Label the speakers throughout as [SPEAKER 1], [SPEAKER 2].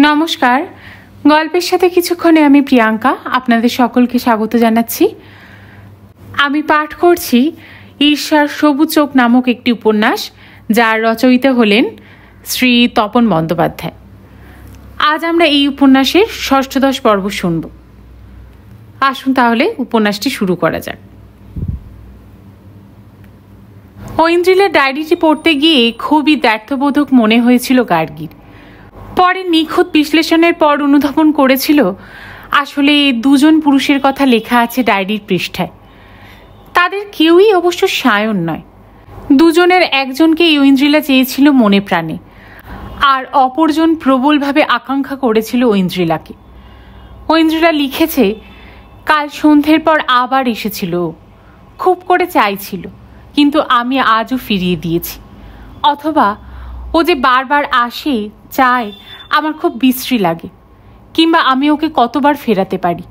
[SPEAKER 1] নমস্কার। গল্পের সাথে কিছুক্ষণে আমি প্রিয়াঙ্কা আপনাদের সকলকে স্বাগত জানাচ্ছি। আমি পাঠ করছি ঈর্ষার সবুজ চোখ নামক একটি উপন্যাস, যার রচয়িতা হলেন শ্রী তপন বন্দ্যোপাধ্যায়। আজ আমরা এই উপন্যাসের ষষ্ঠদশ পর্ব শুনব। আসুন তাহলে উপন্যাসটি শুরু করা যাক। ঐন্দ্রিলার ডায়েরিটি পড়তে গিয়ে খুবই দ্ব্যর্থবোধক মনে হয়েছিল গার্গীর। পরে নিখুঁত বিশ্লেষণের পর অনুধাবন করেছিল আসলে দুজন পুরুষের কথা লেখা আছে ডায়েরির পৃষ্ঠায়। তাদের কেউই অবশ্য সায়ন নয়। দুজনের একজনকে ঐন্দ্রিলা চেয়েছিল মনে প্রাণে, আর অপরজন প্রবলভাবে আকাঙ্ক্ষা করেছিল ঐন্দ্রিলাকে। ঐন্দ্রিলা লিখেছে, কাল সন্ধ্যের পর আবার এসেছিল, খুব করে চাইছিল, কিন্তু আমি আজও ফিরিয়ে দিয়েছি। অথবা ও যে বারবার আসে, চায়, আমার খুব বিশ্রী লাগে, কিংবা আমি ওকে কতবার ফেরাতে পারি।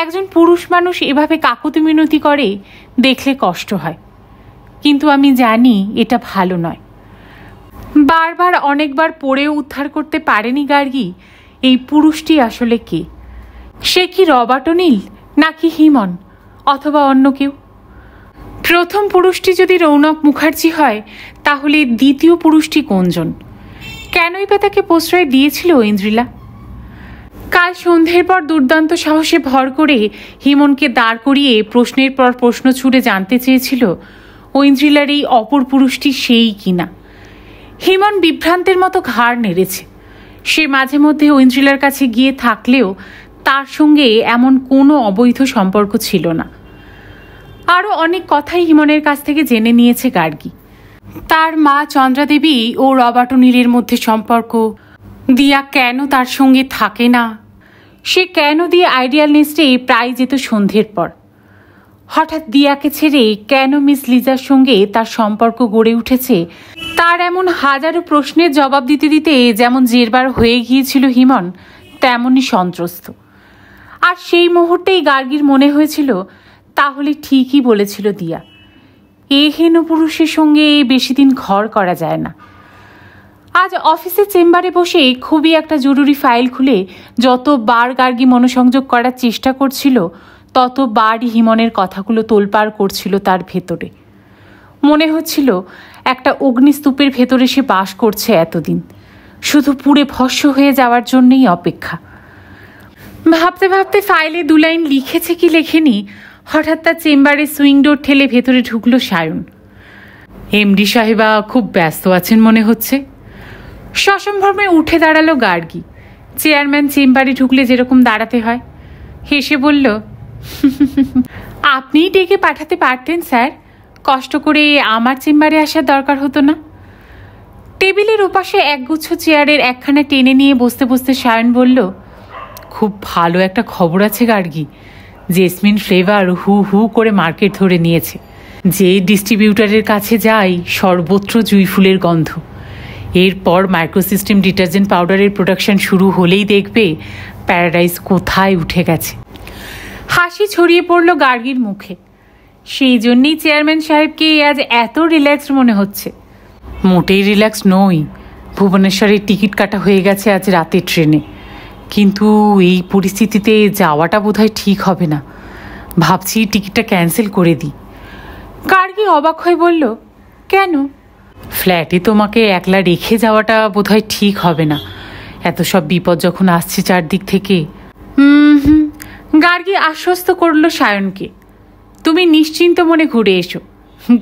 [SPEAKER 1] একজন পুরুষ মানুষ এভাবে কাকুতি মিনতি করে দেখলে কষ্ট হয়, কিন্তু আমি জানি এটা ভালো নয়। বারবার অনেকবার পড়েও উদ্ধার করতে পারেনি গার্গী এই পুরুষটি আসলে কে। সে কি রবার্ট ওনিল, নাকি হিমন, অথবা অন্য কেউ? প্রথম পুরুষটি যদি রৌনক মুখার্জি হয়, তাহলে দ্বিতীয় পুরুষটি কোনজন? কেনই বা তাকে প্রশ্রয় দিয়েছিল ঐন্দ্রিলা? কাল সন্ধ্যের পর দুর্দান্ত সাহসে ভর করে হিমনকে দাঁড় করিয়ে প্রশ্নের পর প্রশ্ন ছুড়ে জানতে চেয়েছিল ঐন্দ্রিলার এই অপর পুরুষটি সেই কিনা। হিমন বিভ্রান্তের মতো ঘাড় নেড়েছে। সে মাঝে মধ্যে ঐন্দ্রিলার কাছে গিয়ে থাকলেও তার সঙ্গে এমন কোনো অবৈধ সম্পর্ক ছিল না। আরও অনেক কথাই হিমনের কাছ থেকে জেনে নিয়েছে গার্গী। তার মা চন্দ্রাদেবী ও রবার্ট ওনিলের মধ্যে সম্পর্ক, দিয়া কেন তার সঙ্গে থাকে না, সে কেন দিয়ে আইডিয়াল নেস্টে প্রায় যেত সন্ধ্যের পর, হঠাৎ দিয়াকে ছেড়ে কেন মিস লিজার সঙ্গে তার সম্পর্ক গড়ে উঠেছে, তার এমন হাজারো প্রশ্নের জবাব দিতে দিতে যেমন জেরবার হয়ে গিয়েছিল হিমন, তেমনই সন্ত্রস্ত। আর সেই মুহূর্তেই গার্গীর মনে হয়েছিল তাহলে ঠিকই বলেছিল দিয়া, এ হেন পুরুষের সঙ্গে বেশি দিন ঘর করা যায় না। আজ অফিসের চেম্বারে বসে খুবই একটা জরুরি ফাইল খুলে যতবার গার্গী মনোসংযোগ করার চেষ্টা করছিল, ততবারই হিমনের কথাগুলো তোলপাড় করছিল তার ভেতরে। মনে হচ্ছিল একটা অগ্নিস্তূপের ভেতরে সে বাস করছে এতদিন, শুধু পুড়ে ভস্ম হয়ে যাওয়ার জন্যই অপেক্ষা। ভাবতে ভাবতে ফাইলে 2 লাইন লিখেছে কি লেখেনি, হঠাৎ তার চেম্বারে সুইং ডোর ঠেলে ভেতরে ঢুকলো সায়ন। এমডি সাহেবা খুব ব্যস্ত আছেন মনে হচ্ছে। সসম্ভ্রমে উঠে দাঁড়ালো গার্গী। চেয়ারম্যান চেম্বারে ঢুকলে যেরকম দাঁড়াতে হয়। হেসে বলল, আপনিই ডেকে পাঠাতে পারতেন স্যার, কষ্ট করে আমার চেম্বারে আসার দরকার হতো না। টেবিলের ওপাশে একগুচ্ছ চেয়ারের একখানা টেনে নিয়ে বসতে বসতে সায়ন বলল, খুব ভালো একটা খবর আছে গার্গী। জেসমিন ফ্লেভার হু হু করে মার্কেট ধরে নিয়েছে। যে ডিস্ট্রিবিউটারের কাছে যাই সর্বত্র জুঁই ফুলের গন্ধ। এরপর মাইক্রোসিস্টেম ডিটারজেন্ট পাউডারের প্রোডাকশন শুরু হলেই দেখবে প্যারাডাইজ কোথায় উঠে গেছে। হাসি ছড়িয়ে পড়ল গার্গীর মুখে। সেই জন্যেই চেয়ারম্যান সাহেবকে আজ এত রিল্যাক্সড মনে হচ্ছে। মোটেই রিল্যাক্স নই। ভুবনেশ্বরের টিকিট কাটা হয়ে গেছে আজ রাতের ট্রেনে, কিন্তু এই পরিস্থিতিতে যাওয়াটা বোধহয় ঠিক হবে না। ভাবছি টিকিটটা ক্যান্সেল করে দিই। গার্গী অবাক হয়ে বলল, কেন? ফ্ল্যাটে তোমাকে একলা রেখে যাওয়াটা বোধহয় ঠিক হবে না, এত সব বিপদ যখন আসছে চারদিক থেকে। গার্গী আশ্বস্ত করল সায়নকে, তুমি নিশ্চিন্ত মনে ঘুরে এসো।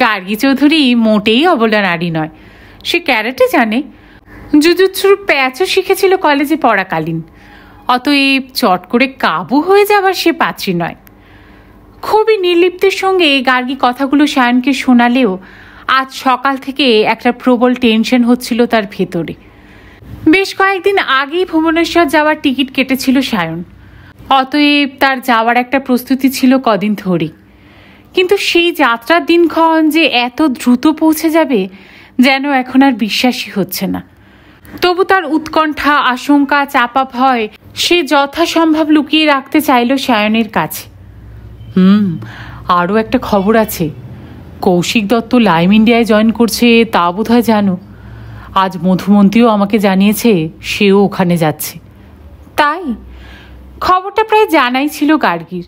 [SPEAKER 1] গার্গী চৌধুরী মোটেই অবলা নারী নয়। সে ক্যারাটে জানে, জুজুৎসুর প্যাচও শিখেছিল কলেজে পড়াকালীন। অতএব চট করে কাবু হয়ে যাবার সে পাত্রী নয়। খুবই নির্লিপ্তের সঙ্গে গার্গী কথাগুলো সায়নকে শোনালেও আজ সকাল থেকে একটা প্রবল টেনশন হচ্ছিল তার ভেতরে। বেশ কয়েকদিন আগেই ভুবনেশ্বর যাওয়ার টিকিট কেটেছিল সায়ন, অতএব তার যাওয়ার একটা প্রস্তুতি ছিল কদিন ধরেই। কিন্তু সেই যাত্রার দিনক্ষণ যে এত দ্রুত পৌঁছে যাবে যেন এখন আর বিশ্বাসই হচ্ছে না। তবু তার উৎকণ্ঠা, আশঙ্কা, চাপা ভয় সে যথাসম্ভব লুকিয়ে রাখতে চাইল সায়নের কাছে। আরও একটা খবর আছে। কৌশিক দত্ত লাইম ইন্ডিয়ায় জয়েন করছে, তা বোধহয় জানো। আজ মধুমন্তীও আমাকে জানিয়েছে সেও ওখানে যাচ্ছে। তাই? খবরটা প্রায় জানাই ছিল গার্গীর,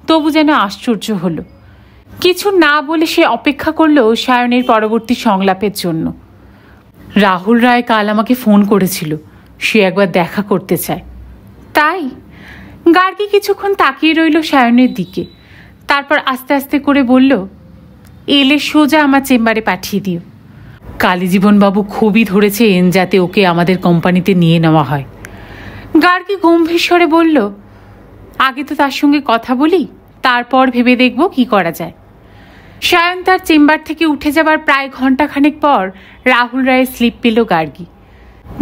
[SPEAKER 1] তবু যেন আশ্চর্য হলো। কিছু না বলে সে অপেক্ষা করলো সায়নের পরবর্তী সংলাপের জন্য। রাহুল রায় কাল আমাকে ফোন করেছিল, সে একবার দেখা করতে চায়। তাই? গার্গী কিছুক্ষণ তাকিয়ে রইল সায়নের দিকে, তারপর আস্তে আস্তে করে বলল, এলে সোজা আমার চেম্বারে পাঠিয়ে দিও। কালীজীবনবাবু খুবই ধরেছেন যাতে ওকে আমাদের কোম্পানিতে নিয়ে নেওয়া হয়। গার্গী গম্ভীর স্বরে বলল, আগে তো তার সঙ্গে কথা বলি, তারপর ভেবে দেখব কি করা যায়। সায়ন তার চেম্বার থেকে উঠে যাবার প্রায় ঘণ্টাখানেক পর রাহুল রায়ের স্লিপ পেল গার্গী।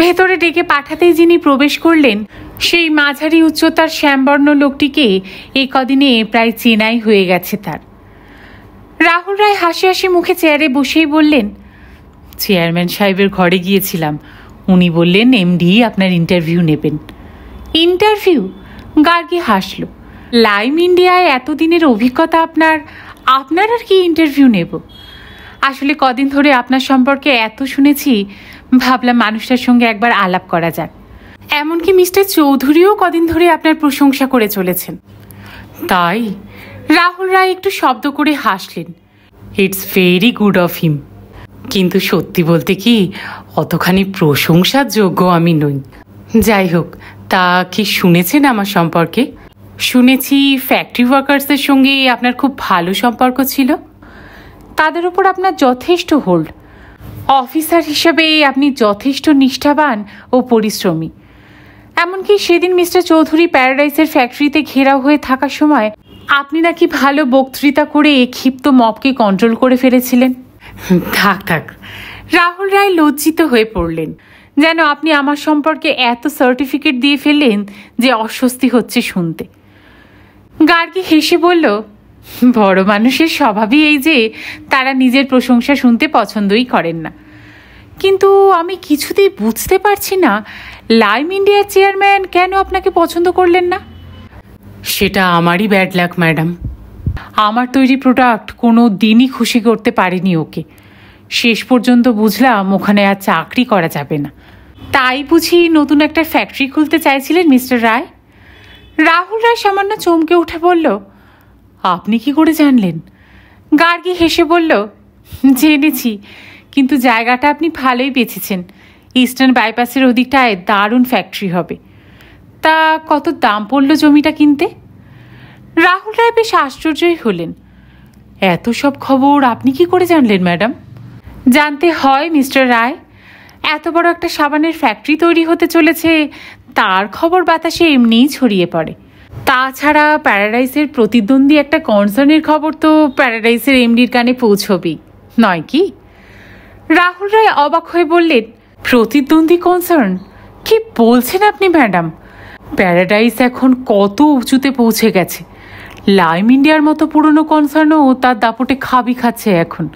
[SPEAKER 1] ভেতরে ডেকে পাঠাতেই যিনি প্রবেশ করলেন সেই মাঝারি উচ্চতার শ্যামবর্ণ লোকটিকে এই কদিনে প্রায় চেনাই হয়ে গেছে তার। রাহুল রায় হাসি হাসি মুখে চেয়ারে বসেই বললেন, চেয়ারম্যান সাহেবের ঘরে গিয়েছিলাম, উনি বললেন এমডি আপনার ইন্টারভিউ নেবেন। ইন্টারভিউ? গার্গী হাসল। লাইম ইন্ডিয়ায় এতদিনের অভিজ্ঞতা আপনার আর কি ইন্টারভিউ নেব? আসলে কদিন ধরে আপনার সম্পর্কে এত শুনেছি, ভাবলাম মানুষটার সঙ্গে একবার আলাপ করা যাক। এমনকি মিস্টার চৌধুরীও কদিন ধরে আপনার প্রশংসা করে চলেছেন। তাই? রাহুল রায় একটু শব্দ করে হাসলেন। It's very good of him, কিন্তু সত্যি বলতে কি অতখানি প্রশংসার যোগ্য আমি নই। যাই হোক, তা কি শুনেছেন আমার সম্পর্কে? শুনেছি ফ্যাক্টরি ওয়ার্কার্সদের সঙ্গে আপনার খুব ভালো সম্পর্ক ছিল, তাদের উপর আপনার যথেষ্ট হোল্ড। অফিসার হিসেবে আপনি যথেষ্ট নিষ্ঠাবান ও পরিশ্রমী। এমনকি সেদিন মিস্টার চৌধুরী প্যারাডাইসের ফ্যাক্টরিতে ঘেরাও হয়ে থাকার সময় আপনি নাকি ভালো বক্তৃতা করে ক্ষিপ্ত মবকে কন্ট্রোল করে ফেলেছিলেন। থাক। রাহুল রায় লজ্জিত হয়ে পড়লেন, যেন আপনি আমার সম্পর্কে এত সার্টিফিকেট দিয়ে ফেললেন যে অস্বস্তি হচ্ছে শুনতে। গার্গী হেসে বলল, বড় মানুষের স্বভাবই এই যে তারা নিজের প্রশংসা শুনতে পছন্দই করেন না। কিন্তু আমি কিছুতেই বুঝতে পারছি না লাইম ইন্ডিয়ার চেয়ারম্যান কেন আপনাকে পছন্দ করলেন না। সেটা আমারই ব্যাড লাক ম্যাডাম। আমার তৈরি প্রোডাক্ট কোনো দিনই খুশি করতে পারেনি ওকে। শেষ পর্যন্ত বুঝলাম ওখানে আর চাকরি করা যাবে না। তাই বুঝি নতুন একটা ফ্যাক্টরি খুলতে চাইছিলেন মিস্টার রায়? রাহুল রায় সামান্য চমকে উঠে বলল, আপনি কি করে জানলেন? গার্গী হেসে বলল, জেনেছি, কিন্তু জায়গাটা আপনি ভালোই বেছেছেন। ইস্টার্ন বাইপাসের ওদিকটায় দারুণ ফ্যাক্টরি হবে। তা কত দাম পড়ল জমিটা কিনতে? রাহুল রায় বেশ আশ্চর্যই হলেন। এত সব খবর আপনি কি করে জানলেন ম্যাডাম? জানতে হয় মিস্টার রায়, এত বড় একটা সাবানের ফ্যাক্টরি তৈরি হতে চলেছে, তার খবর বাতাসে এমনিই ছড়িয়ে পড়ে। তাছাড়া প্যারাডাইসের প্রতিদ্বন্দ্বী একটা কনসার্নের খবর তো প্যারাডাইসের এমডির কানে পৌঁছবেই, নয় কি? রাহুল রায় অবাক হয়ে বললেন, প্রতিদ্বন্দ্বী কনসার্ন? কি বলছেন আপনি ম্যাডাম? প্যারাডাইস এখন কত উঁচুতে পৌঁছে গেছে। লাইম ইন্ডিয়ার মতো পুরনো কনসার্নও তার দাপটে খাবি খাচ্ছে এখন।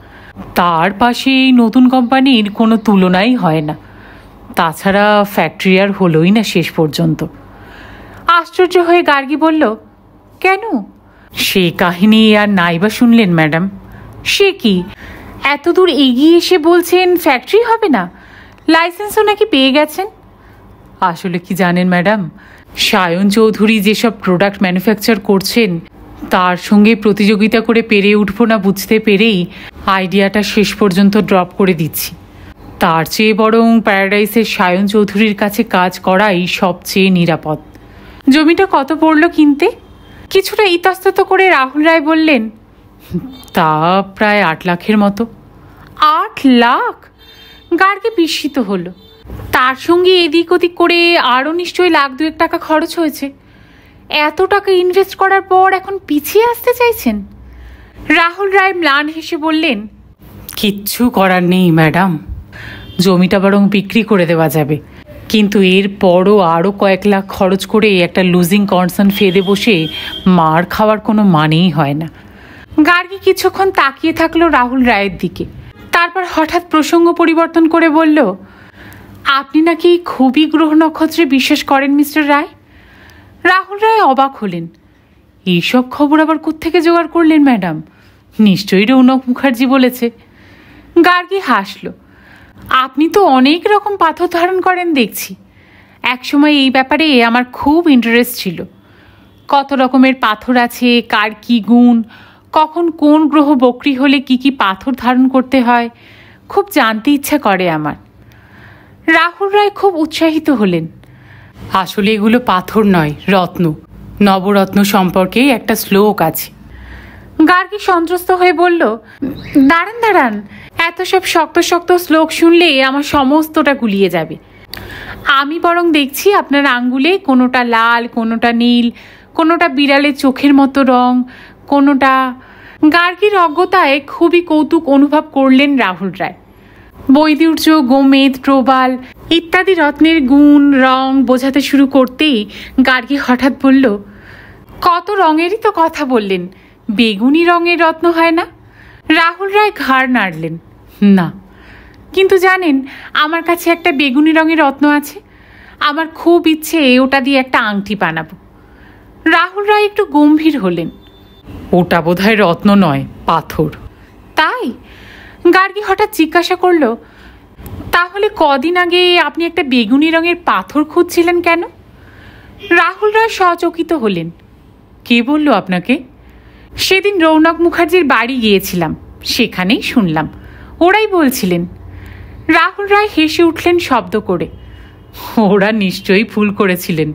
[SPEAKER 1] তার পাশে এই নতুন কোম্পানির কোনো তুলনাই হয় না। তাছাড়া ফ্যাক্টরি আর হলোই না শেষ পর্যন্ত। আশ্চর্য হয়ে গার্গী বলল, কেন? সে কাহিনী আর নাইবা শুনলেন ম্যাডাম? সে কি, এত দূর এগিয়ে এসে বলছেন ফ্যাক্টরি হবে না? লাইসেন্সও নাকি পেয়ে গেছেন। আসলে কি জানেন ম্যাডাম, সায়ন চৌধুরী যেসব প্রোডাক্ট ম্যানুফ্যাকচার করছেন তার সঙ্গে প্রতিযোগিতা করে পেরে উঠবো না বুঝতে পেরেই আইডিয়াটা শেষ পর্যন্ত ড্রপ করে দিচ্ছি। তার চেয়ে বরং প্যারাডাইসের সায়ন চৌধুরীর কাছে কাজ করাই সবচেয়ে নিরাপদ। জমিটা কত পড়ল কিনতে? কিছুটা ইতস্তত করে রাহুল রায় বললেন, তা প্রায় 8 লাখের মতো। 8 লাখ? গার্গী বিস্মিত হলো। তার সঙ্গে এদিক ওদিক করে আরও নিশ্চয়ই 1,2 লাখ টাকা খরচ হয়েছে। এত টাকা ইনভেস্ট করার পর এখন পিছিয়ে আসতে চাইছেন? রাহুল রায় ম্লান হেসে বললেন, কিচ্ছু করার নেই ম্যাডাম, জমিটা বরং বিক্রি করে দেওয়া যাবে, কিন্তু এর পরও আরও কয়েক লাখ খরচ করে একটা লুজিং কনসার্ন ফেদে বসে মার খাওয়ার কোনো মানেই হয় না। গার্গী কিছুক্ষণ তাকিয়ে থাকলো রাহুল রায়ের দিকে, তারপর হঠাৎ প্রসঙ্গ পরিবর্তন করে বলল, আপনি নাকি খুবই গ্রহ নক্ষত্রে বিশ্বাস করেন মিস্টার রায়? রাহুল রায় অবাক হলেন। এইসব খবর আবার কোত্থেকে জোগাড় করলেন ম্যাডাম? নিশ্চয়ই রৌনক মুখার্জি বলেছে। গার্গী হাসল। আপনি তো অনেক রকম পাথর ধারণ করেন দেখছি। একসময় এই ব্যাপারে আমার খুব ইন্টারেস্ট ছিল। কত রকমের পাথর আছে, কার কি গুণ, কখন কোন গ্রহ বক্রি হলে কি কি পাথর ধারণ করতে হয়, খুব জানতে ইচ্ছা করে আমার। রাহুল রায় খুব উৎসাহিত হলেন। আসলে এগুলো পাথর নয়, রত্ন। নবরত্ন সম্পর্কে একটা শ্লোক আছে। গার্গী সন্ত্রস্ত হয়ে বলল, দাঁড়ান দাঁড়ান, এত সব শক্ত শক্ত শ্লোক শুনলে আমার সমস্তটা গুলিয়ে যাবে। আমি বরং দেখছি আপনার আঙ্গুলে কোনোটা লাল, কোনোটা নীল, কোনোটা বিড়ালের চোখের মতো রং, কোনোটা। গার্গীর অজ্ঞতায় খুবই কৌতুক অনুভব করলেন রাহুল রায়। বৈদুর্য, গোমেদ, প্রবাল ইত্যাদি রত্নের গুণ রং বোঝাতে শুরু করতেই গার্গী হঠাৎ বলল, কত রঙেরই তো কথা বললেন, বেগুনি রঙের রত্ন হয় না? রাহুল রায় ঘাড় নাড়লেন, না। কিন্তু জানেন, আমার কাছে একটা বেগুনি রঙের রত্ন আছে। আমার খুব ইচ্ছে ওটা দিয়ে একটা আংটি বানাবো। রাহুল রায় একটু গম্ভীর হলেন। ওটা বোধহয় রত্ন নয়, পাথর। তাই? গার্গী হঠাৎ জিজ্ঞাসা করল, তাহলে কদিন আগে আপনি একটা বেগুনি রঙের পাথর খুঁজছিলেন কেন? রাহুল রায় সচকিত হলেন। কে বলল আপনাকে? সেদিন রৌনক মুখার্জির বাড়ি গিয়েছিলাম, সেখানেই শুনলাম। ওরাই বলছিলেন। রাহুল রায় হেসে উঠলেন শব্দ করে। ওরা নিশ্চয়ই ভুল করেছিলেন।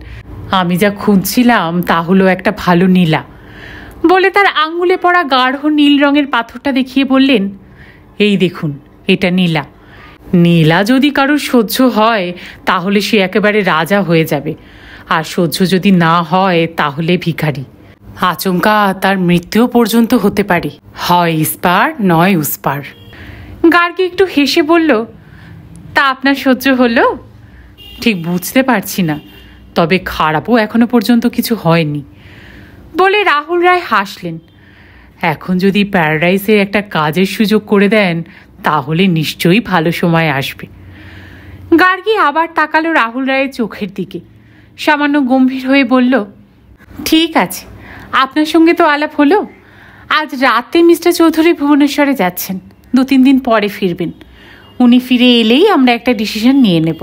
[SPEAKER 1] আমি যা খুঁজছিলাম তা হলো একটা ভালো নীলা। বলে তার আঙ্গুলে পড়া গাঢ় নীল রঙের পাথরটা দেখিয়ে বললেন, এই দেখুন, এটা নীলা। নীলা যদি কারোর সহ্য হয় তাহলে সে একেবারে রাজা হয়ে যাবে, আর সহ্য যদি না হয় তাহলে ভিখারি। আচমকা তার মৃত্যু পর্যন্ত হতে পারে, হয় ইস্পার নয় উস্পার। গার্গী একটু হেসে বলল, তা আপনার সহ্য হলো? ঠিক বুঝতে পারছি না, তবে খারাপও এখনো পর্যন্ত কিছু হয়নি। বলে রাহুল রায় হাসলেন। এখন যদি প্যারাডাইসে একটা কাজের সুযোগ করে দেন তাহলে নিশ্চয়ই ভালো সময় আসবে। গার্গী আবার তাকালো রাহুল রায়ের চোখের দিকে, সামান্য গম্ভীর হয়ে বলল, ঠিক আছে, আপনার সঙ্গে তো আলাপ হলো। আজ রাতে মিস্টার চৌধুরী ভুবনেশ্বরে যাচ্ছেন, 2-3 দিন পরে ফিরবেন। উনি ফিরে এলেই আমরা একটা ডিসিশন নিয়ে নেব।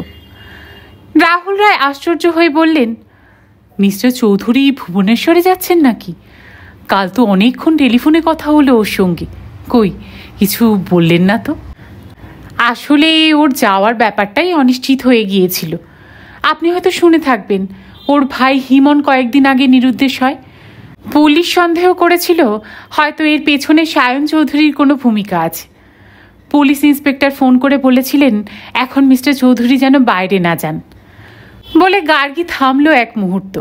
[SPEAKER 1] রাহুল রায় আশ্চর্য হয়ে বললেন, মিস্টার চৌধুরী ভুবনেশ্বরে যাচ্ছেন নাকি? কাল তো অনেকক্ষণ টেলিফোনে কথা হলো ওর সঙ্গে, কই কিছু বললেন না তো? আসলে ওর যাওয়ার ব্যাপারটাই অনিশ্চিত হয়ে গিয়েছিল। আপনি হয়তো শুনে থাকবেন, ওর ভাই হিমন কয়েকদিন আগে নিরুদ্দেশ হয়। পুলিশ সন্দেহ করেছিল হয়তো এর পেছনে সায়ন চৌধুরীর কোনো ভূমিকা আছে। পুলিশ ইন্সপেক্টর ফোন করে বলেছিলেন এখন মিস্টার চৌধুরী যেন বাইরে না যান। বলে গার্গী থামলো এক মুহূর্ত।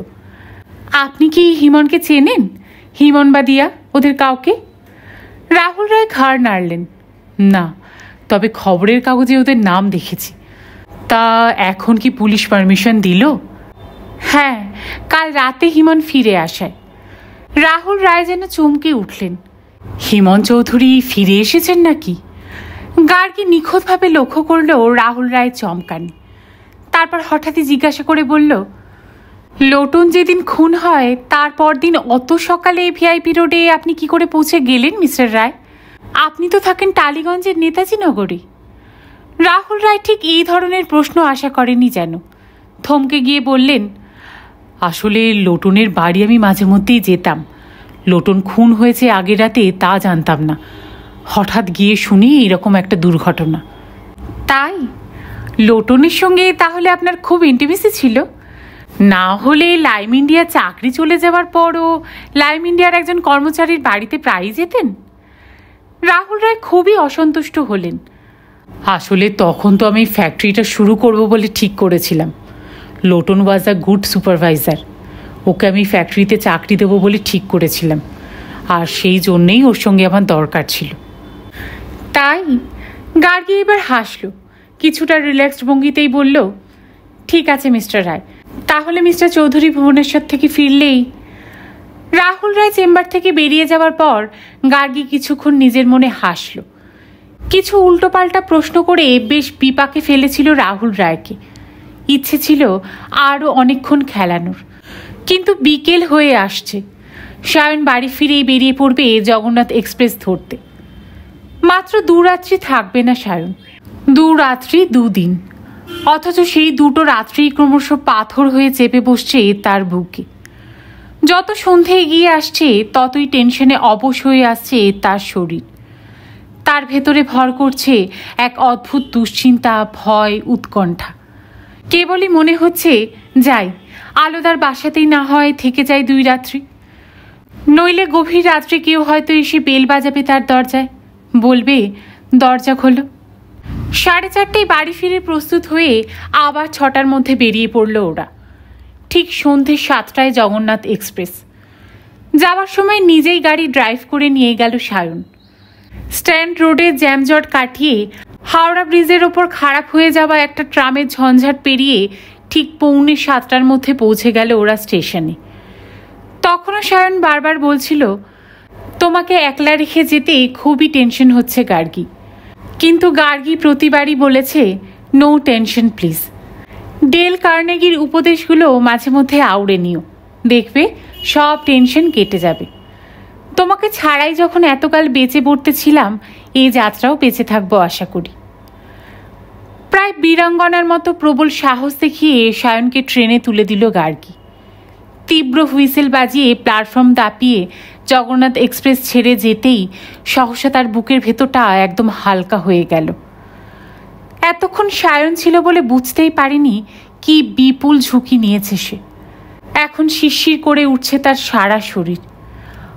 [SPEAKER 1] আপনি কি হিমনকে চেনেন? হিমন বা দিয়া, ওদের কাউকে? রাহুল রায় ঘাড় নাড়লেন, না, তবে খবরের কাগজে ওদের নাম দেখেছি। তা এখন কি পুলিশ পারমিশন দিল? হ্যাঁ, কাল রাতে হিমন ফিরে আসায়। রাহুল রায় যেন চমকে উঠলেন। হিমন চৌধুরী ফিরে এসেছেন নাকি? গার্গী নিখুঁতভাবে লক্ষ্য করল রাহুল রায় চমকানি। তারপর হঠাৎই জিজ্ঞাসা করে বলল, লোটন যেদিন খুন হয় তারপর দিন অত সকালে ভিআইপি রোডে আপনি কি করে পৌঁছে গেলেন মিস্টার রায়? আপনি তো থাকেন টালিগঞ্জের নেতাজি নগরে। রাহুল রায় ঠিক এই ধরনের প্রশ্ন আশা করেনি যেন। থমকে গিয়ে বললেন, আসলে লোটনের বাড়ি আমি মাঝে মধ্যেই যেতাম। লোটন খুন হয়েছে আগের রাতে তা জানতাম না, হঠাৎ গিয়ে শুনি এরকম একটা দুর্ঘটনা। তাই? লোটনের সঙ্গে তাহলে আপনার খুব ইন্টিমেসি ছিল? না হলে লাইম ইন্ডিয়া চাকরি চলে যাওয়ার পরও লাইম ইন্ডিয়ার একজন কর্মচারীর বাড়িতে প্রায়ই যেতেন? রাহুল রায় খুবই অসন্তুষ্ট হলেন। আসলে তখন তো আমি ফ্যাক্টরিটা শুরু করব বলে ঠিক করেছিলাম। Lotan was a good supervisor. Okay আমি ফ্যাক্টরিতে চাকরি দেবো বলে ঠিক করেছিলাম, আর সেই জন্যেই ওর সঙ্গে আমার দরকার ছিল। তাই? গার্গী এবার হাসল, কিছুটা রিল্যাক্সড ভঙ্গিতেই বলল, ঠিক আছে মিস্টার রায়, তাহলে মিস্টার চৌধুরী ভুবনেশ্বর থেকে ফিরলেই। রাহুল রায় চেম্বার থেকে বেরিয়ে যাওয়ার পর গার্গী কিছুক্ষণ নিজের মনে হাসল। কিছু উল্টোপাল্টা প্রশ্ন করে বেশ বিপাকে ফেলেছিল রাহুল রায়কে। ইচ্ছে ছিল আরও অনেকক্ষণ খেলানোর, কিন্তু বিকেল হয়ে আসছে। সায়ন বাড়ি ফিরেই বেরিয়ে পড়বে জগন্নাথ এক্সপ্রেস ধরতে। মাত্র 2 রাত্রি থাকবে না সায়ন। দুরাত্রি দুদিন, অথচ সেই দুটো রাত্রি ক্রমশ পাথর হয়ে চেপে বসছে তার বুকে। যত সন্ধে এগিয়ে আসছে ততই টেনশনে অবশ হয়ে আসছে তার শরীর। তার ভেতরে ভর করছে এক অদ্ভুত দুশ্চিন্তা, ভয়, উৎকণ্ঠা। কেবলই মনে হচ্ছে যাই, আলোদার বাসাতেই না হয় থেকে যায় 2 রাত্রি। নইলে গভীর রাত্রে কেউ হয়তো এসে বেল বাজাবে তার দরজায়, বলবে দরজা খোলো। 4:30টায় বাড়ি ফিরে প্রস্তুত হয়ে আবার 6টার মধ্যে বেরিয়ে পড়ল ওরা। ঠিক সন্ধে 7টায় জগন্নাথ এক্সপ্রেস। যাওয়ার সময় নিজেই গাড়ি ড্রাইভ করে নিয়ে গেল সায়ন। স্ট্যান্ড রোডে জ্যামজট কাটিয়ে হাওড়া ব্রিজের ওপর খারাপ হয়ে যাওয়া একটা ট্রামের ঝঞ্ঝাট পেরিয়ে ঠিক 6:45টার মধ্যে পৌঁছে গেল ওরা স্টেশনে। তখনও সায়ন বারবার বলছিল, তোমাকে একলা রেখে যেতে খুবই টেনশন হচ্ছে গার্গী। কিন্তু গার্গী প্রতিবারই বলেছে, নো টেনশন প্লিজ। ডেল কার্নেগির উপদেশগুলো মাঝে মধ্যে আউড়ে নিও, দেখবে সব টেনশন কেটে যাবে। তোমাকে ছাড়াই যখন এতকাল বেঁচে পড়তেছিলাম, এই যাত্রাও বেঁচে থাকবো আশা করি। প্রায় বীরাঙ্গনার মতো প্রবল সাহস দেখিয়ে সায়নকে ট্রেনে তুলে দিল গার্গী। তীব্র হুইসেল বাজিয়ে প্ল্যাটফর্ম দাপিয়ে জগন্নাথ এক্সপ্রেস ছেড়ে যেতেই সহসা তার বুকের ভেতরটা একদম হালকা হয়ে গেল। এতক্ষণ সায়ন ছিল বলে বুঝতেই পারেনি কি বিপুল ঝুঁকি নিয়েছে সে। এখন শিরশির করে উঠছে তার সারা শরীর।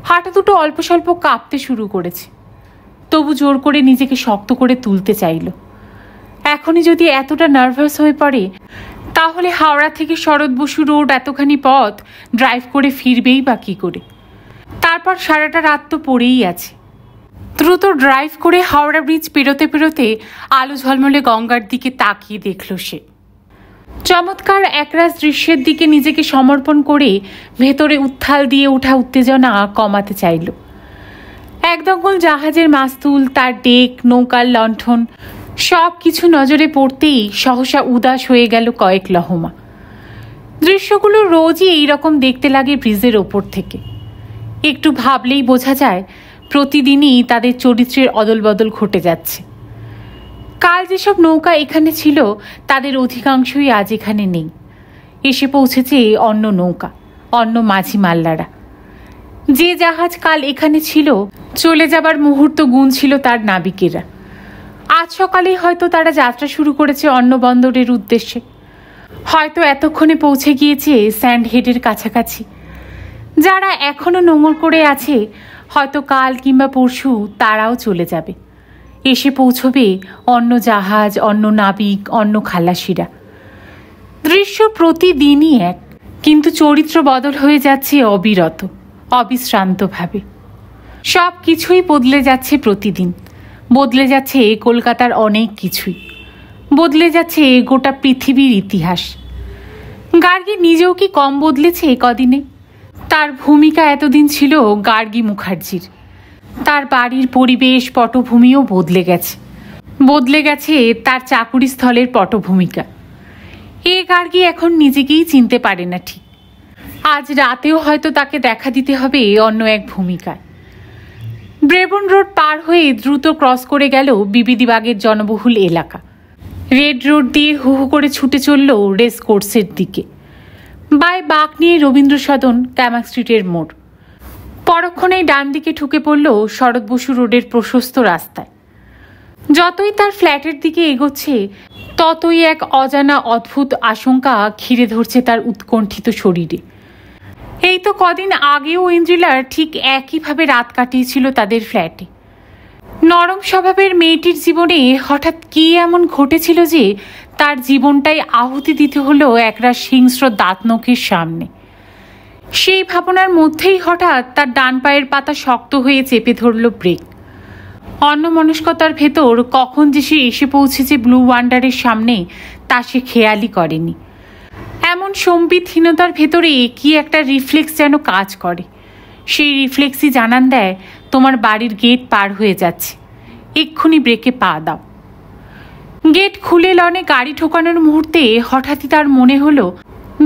[SPEAKER 1] হাঁটু দুটো অল্প স্বল্প কাঁপতে শুরু করেছে, তবু জোর করে নিজেকে শক্ত করে তুলতে চাইল। এখনই যদি এতটা নার্ভাস হয়ে পড়ে, তাহলে হাওড়া থেকে শরৎ বসু রোড এতখানি পথ ড্রাইভ করে ফিরবেই বা কী করে? তারপর সারাটা রাত তো পড়েই আছে। দ্রুত ড্রাইভ করে হাওড়া ব্রিজ পেরোতে পেরোতে আলো ঝলমলে গঙ্গার দিকে তাকিয়ে দেখল সে। চমৎকার একরাশ দৃশ্যের দিকে নিজেকে সমর্পণ করে ভেতরে উত্থাল দিয়ে ওঠা উত্তেজনা কমাতে চাইল। একদঙ্গল জাহাজের মাস্তুল, তার ডেক, নৌকার লণ্ঠন সব কিছু নজরে পড়তেই সহসা উদাস হয়ে গেল কয়েক লহমা। দৃশ্যগুলো রোজই এইরকম দেখতে লাগে ব্রিজের ওপর থেকে। একটু ভাবলেই বোঝা যায় প্রতিদিনই তাদের চরিত্রের অদল বদল ঘটে যাচ্ছে। কাল যেসব নৌকা এখানে ছিল তাদের অধিকাংশই আজ এখানে নেই। এসে পৌঁছেছে অন্য নৌকা, অন্য মাঝি মাল্লারা। যে জাহাজ কাল এখানে ছিল চলে যাবার মুহূর্ত গুনছিল তার নাবিকেরা। আজ সকালেই হয়তো তারা যাত্রা শুরু করেছে অন্য বন্দরের উদ্দেশ্যে। হয়তো এতক্ষণে পৌঁছে গিয়েছে স্যান্ড হেডের কাছাকাছি। যারা এখনো নোঙর করে আছে হয়তো কাল কিংবা পরশু তারাও চলে যাবে। এসে পৌঁছবে অন্য জাহাজ, অন্য নাবিক, অন্য খালাসিরা। দৃশ্য প্রতিদিনই এক, কিন্তু চরিত্র বদল হয়ে যাচ্ছে অবিরত, অবিশ্রান্তভাবে। সব কিছুই বদলে যাচ্ছে প্রতিদিন। বদলে যাচ্ছে কলকাতার অনেক কিছুই, বদলে যাচ্ছে গোটা পৃথিবীর ইতিহাস। গার্গী নিজেও কি কম বদলেছে কদিনে? তার ভূমিকা এতদিন ছিল গার্গী মুখার্জির। তার বাড়ির পরিবেশ, পটভূমিও বদলে গেছে। বদলে গেছে তার চাকুরি স্থলের পটভূমিকা। এ গার্গী এখন নিজেকেই চিনতে পারে না ঠিক। আজ রাতেও হয়তো তাকে দেখা দিতে হবে অন্য এক ভূমিকায়। ব্রেবন রোড পার হয়ে দ্রুত ক্রস করে গেল বিবিদিবাগের জনবহুল এলাকা। রেড রোড দিয়ে হু হু করে ছুটে চলল রেস কোর্সের দিকে। বাই বাঁক নিয়ে রবীন্দ্র সদন, ক্যামাক স্ট্রিটের মোড়। পরক্ষণেই ডান দিকে ঢুকে পড়ল শরৎ বসু রোডের প্রশস্ত রাস্তায়। যতই তার ফ্ল্যাটের দিকে এগোচ্ছে ততই এক অজানা অদ্ভুত আশঙ্কা ঘিরে ধরছে তার উৎকণ্ঠিত শরীরে। এই তো কদিন আগেও ইন্দ্রিলার ঠিক একইভাবে রাত কাটিয়েছিল তাদের ফ্ল্যাটে। নরম স্বভাবের মেয়েটির জীবনে হঠাৎ কি এমন ঘটেছিল যে তার জীবনটাই আহুতি দিতে হলো একরাশ হিংস্র দাঁতনখের সামনে। সেই ভাবনার মধ্যেই হঠাৎ তার ডান পায়ের পাতা শক্ত হয়ে চেপে ধরল ব্রেক। অন্যমনস্কতার ভেতর কখন যে সে এসে পৌঁছেছে ব্লু ওয়ান্ডারের সামনে তা সে খেয়ালই করেনি। এমন সম্বিতহীনতার ভেতরে কি একটা রিফ্লেক্স যেন কাজ করে। সেই রিফ্লেক্সই জানান দেয় তোমার বাড়ির গেট পার হয়ে যাচ্ছে, এক্ষুনি ব্রেকে পা দাও। গেট খুলে লনে গাড়ি ঠোকানোর মুহূর্তে হঠাৎই তার মনে হলো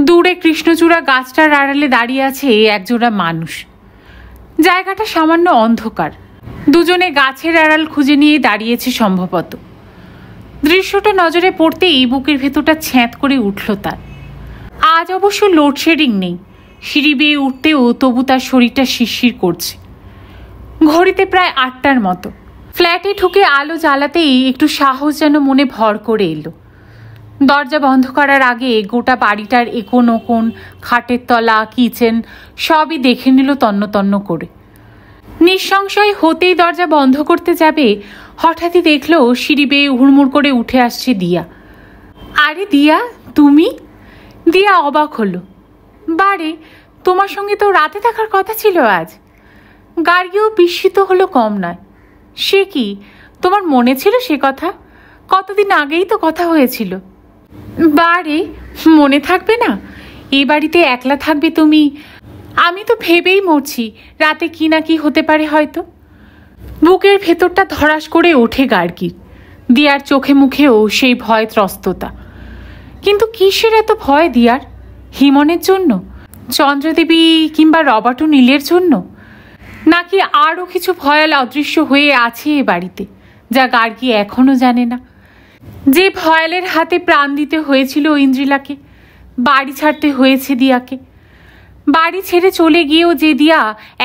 [SPEAKER 1] দূরে কৃষ্ণচূড়া গাছটার আড়ালে দাঁড়িয়ে আছে একজোড়া মানুষ। জায়গাটা সামান্য অন্ধকার। দুজনে গাছের আড়াল খুঁজে নিয়ে দাঁড়িয়েছে সম্ভবত। দৃশ্যটা নজরে পড়তেই বুকের ভেতরটা ছ্যাঁত করে উঠল তার। আজ অবশ্য লোডশেডিং নেই, সিঁড়ি বেয়ে উঠতেও তবু তার শরীরটা শিরশির করছে। ঘড়িতে প্রায় 8টার মতো। ফ্ল্যাটে ঢুকে আলো জ্বালাতেই একটু সাহস যেন মনে ভর করে এলো। দরজা বন্ধ করার আগে গোটা বাড়িটার একোন ওকোন, খাটের তলা, কিচেন সবই দেখে নিল তন্ন তন্ন করে। নিঃসংশয় হতেই দরজা বন্ধ করতে যাবে, হঠাৎই দেখলো সিঁড়ি বেয়ে হুড়মুড় করে উঠে আসছে দিয়া। আরে দিয়া, তুমি? দিয়া অবাক হলো। বারে, তোমার সঙ্গে তো রাতে থাকার কথা ছিল আজ। গার্গীও বিস্মিত হলো কম নয়। সে কি, তোমার মনে ছিল সে কথা? কতদিন আগেই তো কথা হয়েছিল। বারে, মনে থাকবে না? এই বাড়িতে একলা থাকবে তুমি। আমি তো ভেবেই মরছি রাতে কি না কি হতে পারে হয়তো। বুকের ভেতরটা ধরাস করে ওঠে গার্গীর। দিয়ার চোখে মুখেও সেই ভয় ত্রস্ততা। কিন্তু কিসের এত ভয় দিয়ার? হিমনের জন্য, চন্দ্রদেবী কিংবা রবার্ট নীলের জন্য, নাকি আরও কিছু ভয়াল অদৃশ্য হয়ে আছে এ বাড়িতে, যা গার্গী এখনো জানে না? যে ভয়ালের হাতে প্রাণ দিতে হয়েছিল ইন্দ্রিলাকে, বাড়ি ছাড়তে হয়েছে দিয়াকে, বাড়ি ছেড়ে চলে গিয়েও যে দিয়া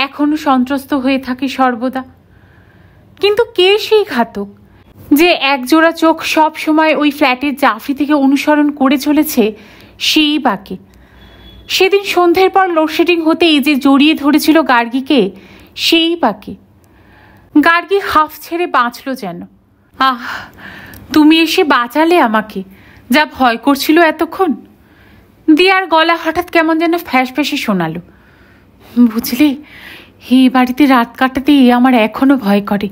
[SPEAKER 1] এখনো সন্ত্রস্ত হয়ে থাকে সর্বদা। কিন্তু কে সেই ঘাতক যে একজোড়া চোখ সব সময় ওই ফ্ল্যাটের জাফরি থেকে অনুসরণ করে চলেছে? সেই বাকে সেদিন সন্ধ্যের পর লোডশেডিং হতেই যে জড়িয়ে ধরেছিল গার্গীকে, সেই বাকে। গার্গী হাফ ছেড়ে বাঁচল যেন। আহ, তুমি এসে বাঁচালে আমাকে, যা ভয় করছিল এতক্ষণ। দিয়ার গলা হঠাৎ কেমন যেন ফ্যাঁস ফ্যাঁসে শোনালো। বুঝলে, এই বাড়িতে রাত কাটাতেই আমার এখনো ভয় করে,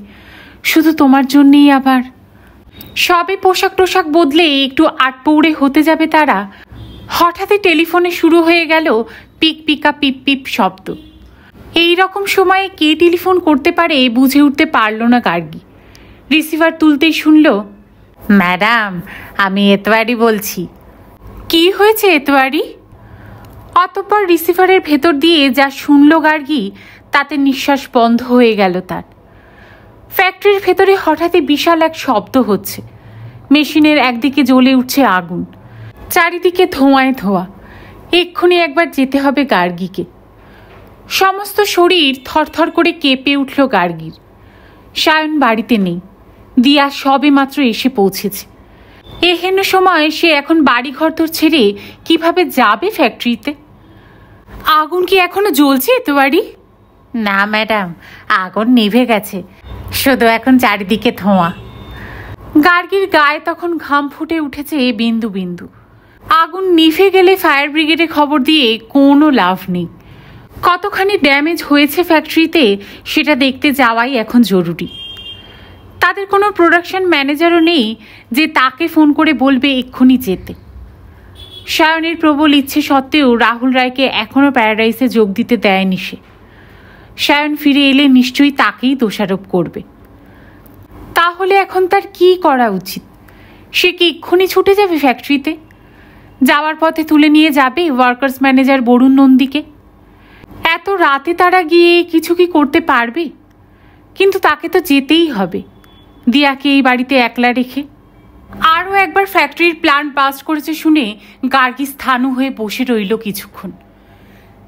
[SPEAKER 1] শুধু তোমার জন্যেই। আবার সবে পোশাক টোশাক বদলে একটু আটপৌড়ে হতে যাবে তারা, হঠাৎই টেলিফোনে শুরু হয়ে গেল পিক পিকা পিপ পিপ শব্দ। এই রকম সময়ে কে টেলিফোন করতে পারে বুঝে উঠতে পারল না গার্গী। রিসিভার তুলতেই শুনল, ম্যাডাম, আমি এতোয়ারি বলছি। কি হয়েছে এতোয়ারি? অতঃপর রিসিভারের ভেতর দিয়ে যা শুনল গার্গী, তাতে নিঃশ্বাস বন্ধ হয়ে গেল তার। ফ্যাক্টরির ভেতরে হঠাৎই বিশাল এক শব্দ হচ্ছে। মেশিনের একদিকে জ্বলে উঠছে আগুন, চারিদিকে ধোঁয়ায় ধোঁয়া। এক্ষুনি একবার যেতে হবে গার্গীকে। সমস্ত শরীর থরথর করে কেঁপে উঠল গার্গীর। সায়ন বাড়িতে নেই, দিয়া সবে মাত্র এসে পৌঁছেছে। এহেন সময় সে এখন বাড়ি ঘরদোর ছেড়ে কিভাবে যাবে ফ্যাক্টরিতে? আগুন কি এখনো জ্বলছে এতবাড়ি? না ম্যাডাম, আগুন নিভে গেছে, শুধু এখন চারিদিকে ধোঁয়া। গার্গীর গায়ে তখন ঘাম ফুটে উঠেছে বিন্দু বিন্দু। আগুন নিভে গেলে ফায়ার ব্রিগেডে খবর দিয়ে কোনো লাভ নেই। কতখানি ড্যামেজ হয়েছে ফ্যাক্টরিতে সেটা দেখতে যাওয়াই এখন জরুরি। তাদের কোনো প্রোডাকশন ম্যানেজারও নেই যে তাকে ফোন করে বলবে এক্ষুনি যেতে। সায়নের প্রবল ইচ্ছে সত্ত্বেও রাহুল রায়কে এখনও প্যারাডাইসে যোগ দিতে দেয়নি সে। সায়ন ফিরে এলে নিশ্চয়ই তাকেই দোষারোপ করবে। তাহলে এখন তার কি করা উচিত? সে কি এক্ষুনি ছুটে যাবে ফ্যাক্টরিতে? যাওয়ার পথে তুলে নিয়ে যাবে ওয়ার্কার্স ম্যানেজার বরুণ নন্দীকে? এত রাতে তারা গিয়ে কিছু কি করতে পারবে? কিন্তু তাকে তো যেতেই হবে, দিয়াকে এই বাড়িতে একলা রেখে। আরও একবার ফ্যাক্টরির প্ল্যান্ট বাস্ট করেছে শুনে গার্গী স্থাণু হয়ে বসে রইল কিছুক্ষণ।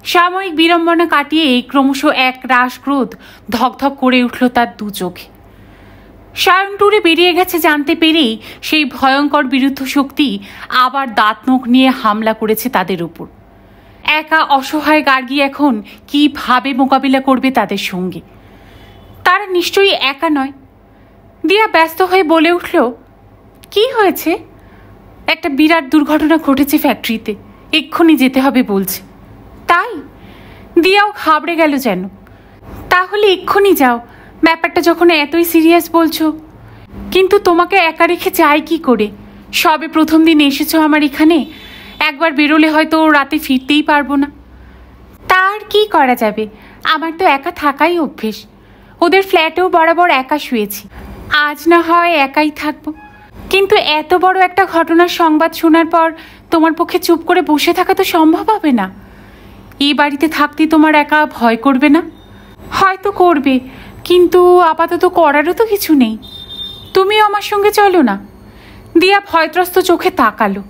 [SPEAKER 1] সাময়িক বিড়ম্বনা কাটিয়ে ক্রমশ এক রাশ ক্রোধ ধকধক করে উঠল তার দু চোখে। সায়ন ট্যুরে বেরিয়ে গেছে জানতে পেরেই সেই ভয়ঙ্কর বিরুদ্ধ শক্তি আবার দাঁত নখ নিয়ে হামলা করেছে তাদের উপর। একা অসহায় গার্গী এখন কিভাবে মোকাবিলা করবে তাদের সঙ্গে? তারা নিশ্চয়ই একা নয়। দিয়া ব্যস্ত হয়ে বলে উঠল, কি হয়েছে? একটা বিরাট দুর্ঘটনা ঘটেছে ফ্যাক্টরিতে, এক্ষুনি যেতে হবে বলছে। তাই? দিয়াও ঘাবড়ে গেল যেন। তাহলে এক্ষুনি যাও, ব্যাপারটা যখন এতই সিরিয়াস বলছো। কিন্তু তোমাকে একা রেখে যাই কি করে? সবে প্রথম দিন এসেছো আমার এখানে, একবার বেরোলে হয়তো রাতে ফিরতেই পারবো না। তার কি করা যাবে, আমার তো একা থাকাই অভ্যেস। ওদের ফ্ল্যাটেও বরাবর একা শুয়েছি, আজ না হয় একাই থাকবো। কিন্তু এত বড় একটা ঘটনার সংবাদ শোনার পর তোমার পক্ষে চুপ করে বসে থাকা তো সম্ভব হবে না। এই বাড়িতে থাকতে তোমার একা ভয় করবে না? হয়তো করবে, কিন্তু আপাতত করারও তো কিছু নেই। তুমিও আমার সঙ্গে চলো না। দিয়া ভয়ত্রস্ত চোখে তাকালো।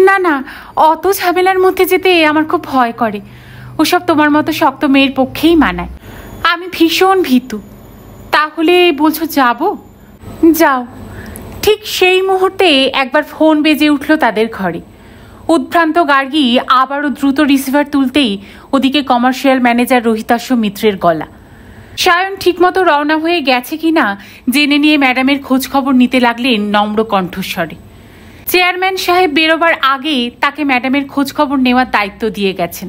[SPEAKER 1] না না, অত ঝামেলার মধ্যে যেতে আমার খুব ভয় করে। ওসব তোমার মতো শক্ত মেয়ের পক্ষেই মানায়। আমি ভীষণ ভীতু। তাহলে বলছো যাব? যাও। ঠিক সেই মুহূর্তে একবার ফোন বেজে উঠল তাদের ঘরে। উদ্ভ্রান্ত গার্গী আবারও দ্রুত রিসিভার তুলতেই ওদিকে কমার্শিয়াল ম্যানেজার রোহিতাস্য মিত্রের গলা। সায়ন ঠিকমতো রওনা হয়ে গেছে কিনা জেনে নিয়ে ম্যাডামের খোঁজ খবর নিতে লাগলেন নম্র কণ্ঠস্বরে। চেয়ারম্যান সাহেব বেরোবার আগে তাকে ম্যাডামের খোঁজ খবর নেওয়ার দায়িত্ব দিয়ে গেছেন।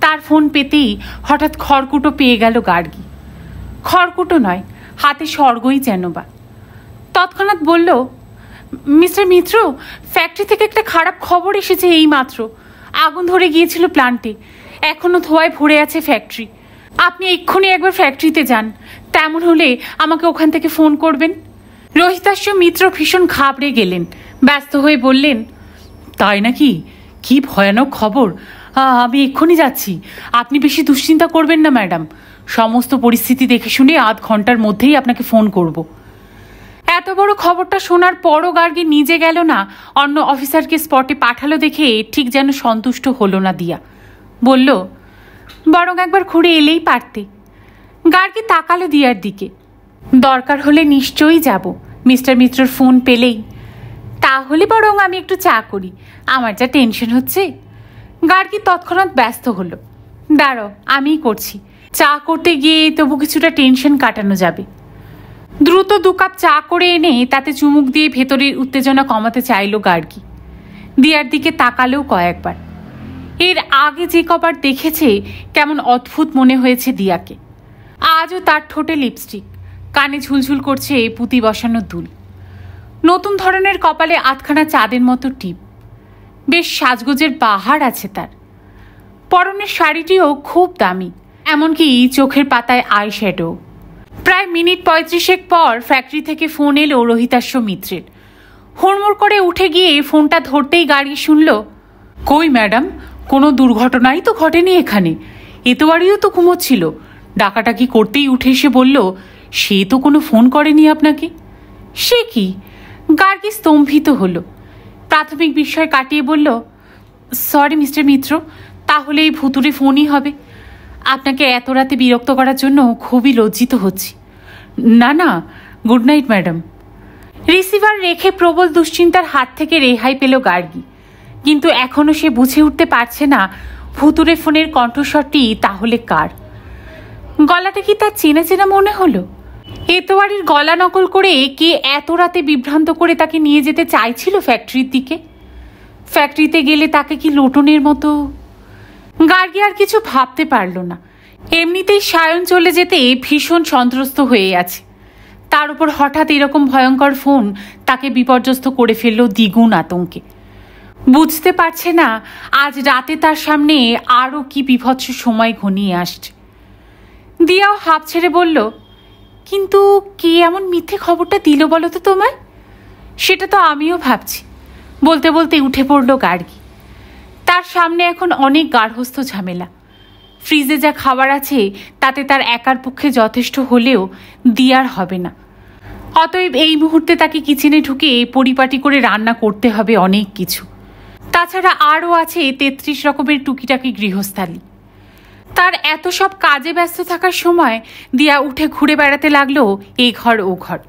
[SPEAKER 1] তার ফোন পেতেই হঠাৎ খড়কুটো পেয়ে গেল গার্গী। খড়কুটো নয়, হাতে স্বর্গই যেন বা। তৎক্ষণাৎ বলল, মিস্টার মিত্র, ফ্যাক্টরি থেকে একটা খারাপ খবর এসেছে। এই মাত্র আগুন ধরে গিয়েছিল প্ল্যান্টে। এখনো ধোঁয়ায় ভরে আছে ফ্যাক্টরি। আপনি এক্ষুনি একবার ফ্যাক্টরিতে যান। তেমন হলে আমাকে ওখান থেকে ফোন করবেন। রোহিতাস্য মিত্র ভীষণ ঘাবড়ে গেলেন। ব্যস্ত হয়ে বললেন, তাই নাকি? কি ভয়ানক খবর! আমি এক্ষুনি যাচ্ছি। আপনি বেশি দুশ্চিন্তা করবেন না ম্যাডাম। সমস্ত পরিস্থিতি দেখে শুনে আধ ঘন্টার মধ্যেই আপনাকে ফোন করব। এত বড় খবরটা শোনার পরও গার্গী নিজে গেল না, অন্য অফিসারকে স্পটে পাঠালো দেখে ঠিক যেন সন্তুষ্ট হলো না দিয়া। বলল, বরং একবার ঘুরে এলেই পারতে। গার্গী তাকালো দিয়ার দিকে। দরকার হলে নিশ্চয়ই যাব, মিস্টার মিত্রর ফোন পেলেই। তাহলে বরং আমি একটু চা করি, আমার যা টেনশন হচ্ছে। গার্গী তৎক্ষণাৎ ব্যস্ত হলো। দাঁড়ো, আমিই করছি। চা করতে গিয়ে তবু কিছুটা টেনশন কাটানো যাবে। দ্রুত 2 কাপ চা করে এনে তাতে চুমুক দিয়ে ভেতরের উত্তেজনা কমাতে চাইল গার্গী। দিয়ার দিকে তাকালেও কয়েকবার। এর আগে যে কবার দেখেছে কেমন অদ্ভুত মনে হয়েছে দিয়াকে। আজও তার ঠোঁটে লিপস্টিক, কানে ঝুলঝুল করছে পুঁতি বসানো দুল। নতুন ধরনের কপালে আধখানা চাঁদের মতো টিপ। বেশ সাজগোজের বাহার আছে তার। পরনের শাড়িটিও খুব দামি, এমনকি চোখের পাতায় আই শ্যাডো। প্রায় মিনিট 35 পর ফ্যাক্টরি থেকে ফোন এলো রোহিতাস্য মিত্রের। হুড়মুড় করে উঠে গিয়ে ফোনটা ধরতেই গাড়ি শুনল, কই ম্যাডাম, কোনো দুর্ঘটনাই তো ঘটেনি এখানে। এ তো বাড়িও তো ঘুমোচ্ছিল। ডাকাটাকি করতেই উঠে এসে বলল, সে তো কোনো ফোন করেনি আপনাকে। সে কি? গার্গী স্তম্ভিত হলো। প্রাথমিক বিস্ময় কাটিয়ে বলল, সরি মিস্টার মিত্র, তাহলে এই ভুতুরে ফোনই হবে। আপনাকে এত রাতে বিরক্ত করার জন্য খুবই লজ্জিত হচ্ছি। না না, গুড নাইট ম্যাডাম। রিসিভার রেখে প্রবল দুশ্চিন্তার হাত থেকে রেহাই পেল গার্গী। কিন্তু এখনও সে বুঝে উঠতে পারছে না ভুতুরে ফোনের কণ্ঠস্বরটি তাহলে কার। গলাটা কি তার চেনা চেনা মনে হলো? এতবাড়ির গলা নকল করে কে এত রাতে বিভ্রান্ত করে তাকে নিয়ে যেতে চাইছিল ফ্যাক্টরির দিকে? ফ্যাক্টরিতে গেলে তাকে কি লোটনের মতো? গার্গী আর কিছু ভাবতে পারল না। এমনিতেই সায়ন চলে যেতে ভীষণ সন্ত্রস্ত হয়ে আছে। তার উপর হঠাৎ এরকম ভয়ঙ্কর ফোন তাকে বিপর্যস্ত করে ফেলল দ্বিগুণ আতঙ্কে। বুঝতে পারছে না আজ রাতে তার সামনে আরও কি বিভৎস সময় ঘনিয়ে আসছে। দিয়াও হাঁপ ছেড়ে বলল, কিন্তু কে এমন মিথ্যে খবরটা দিল বলো তো তোমায়? সেটা তো আমিও ভাবছি। বলতে বলতে উঠে পড়ল গার্গী। তার সামনে এখন অনেক গার্হস্থ্য ঝামেলা। ফ্রিজে যা খাবার আছে তাতে তার একার পক্ষে যথেষ্ট হলেও দিয়ার হবে না। অতএব এই মুহূর্তে তাকে কিচেনে ঢুকে পরিপাটি করে রান্না করতে হবে অনেক কিছু। তাছাড়া আরও আছে 33 রকমের টুকিটাকি গৃহস্থালী। তার এত সব কাজে ব্যস্ত থাকার সময় দিয়া উঠে ঘুরে বেড়াতে লাগলো এই ঘর ও ঘর।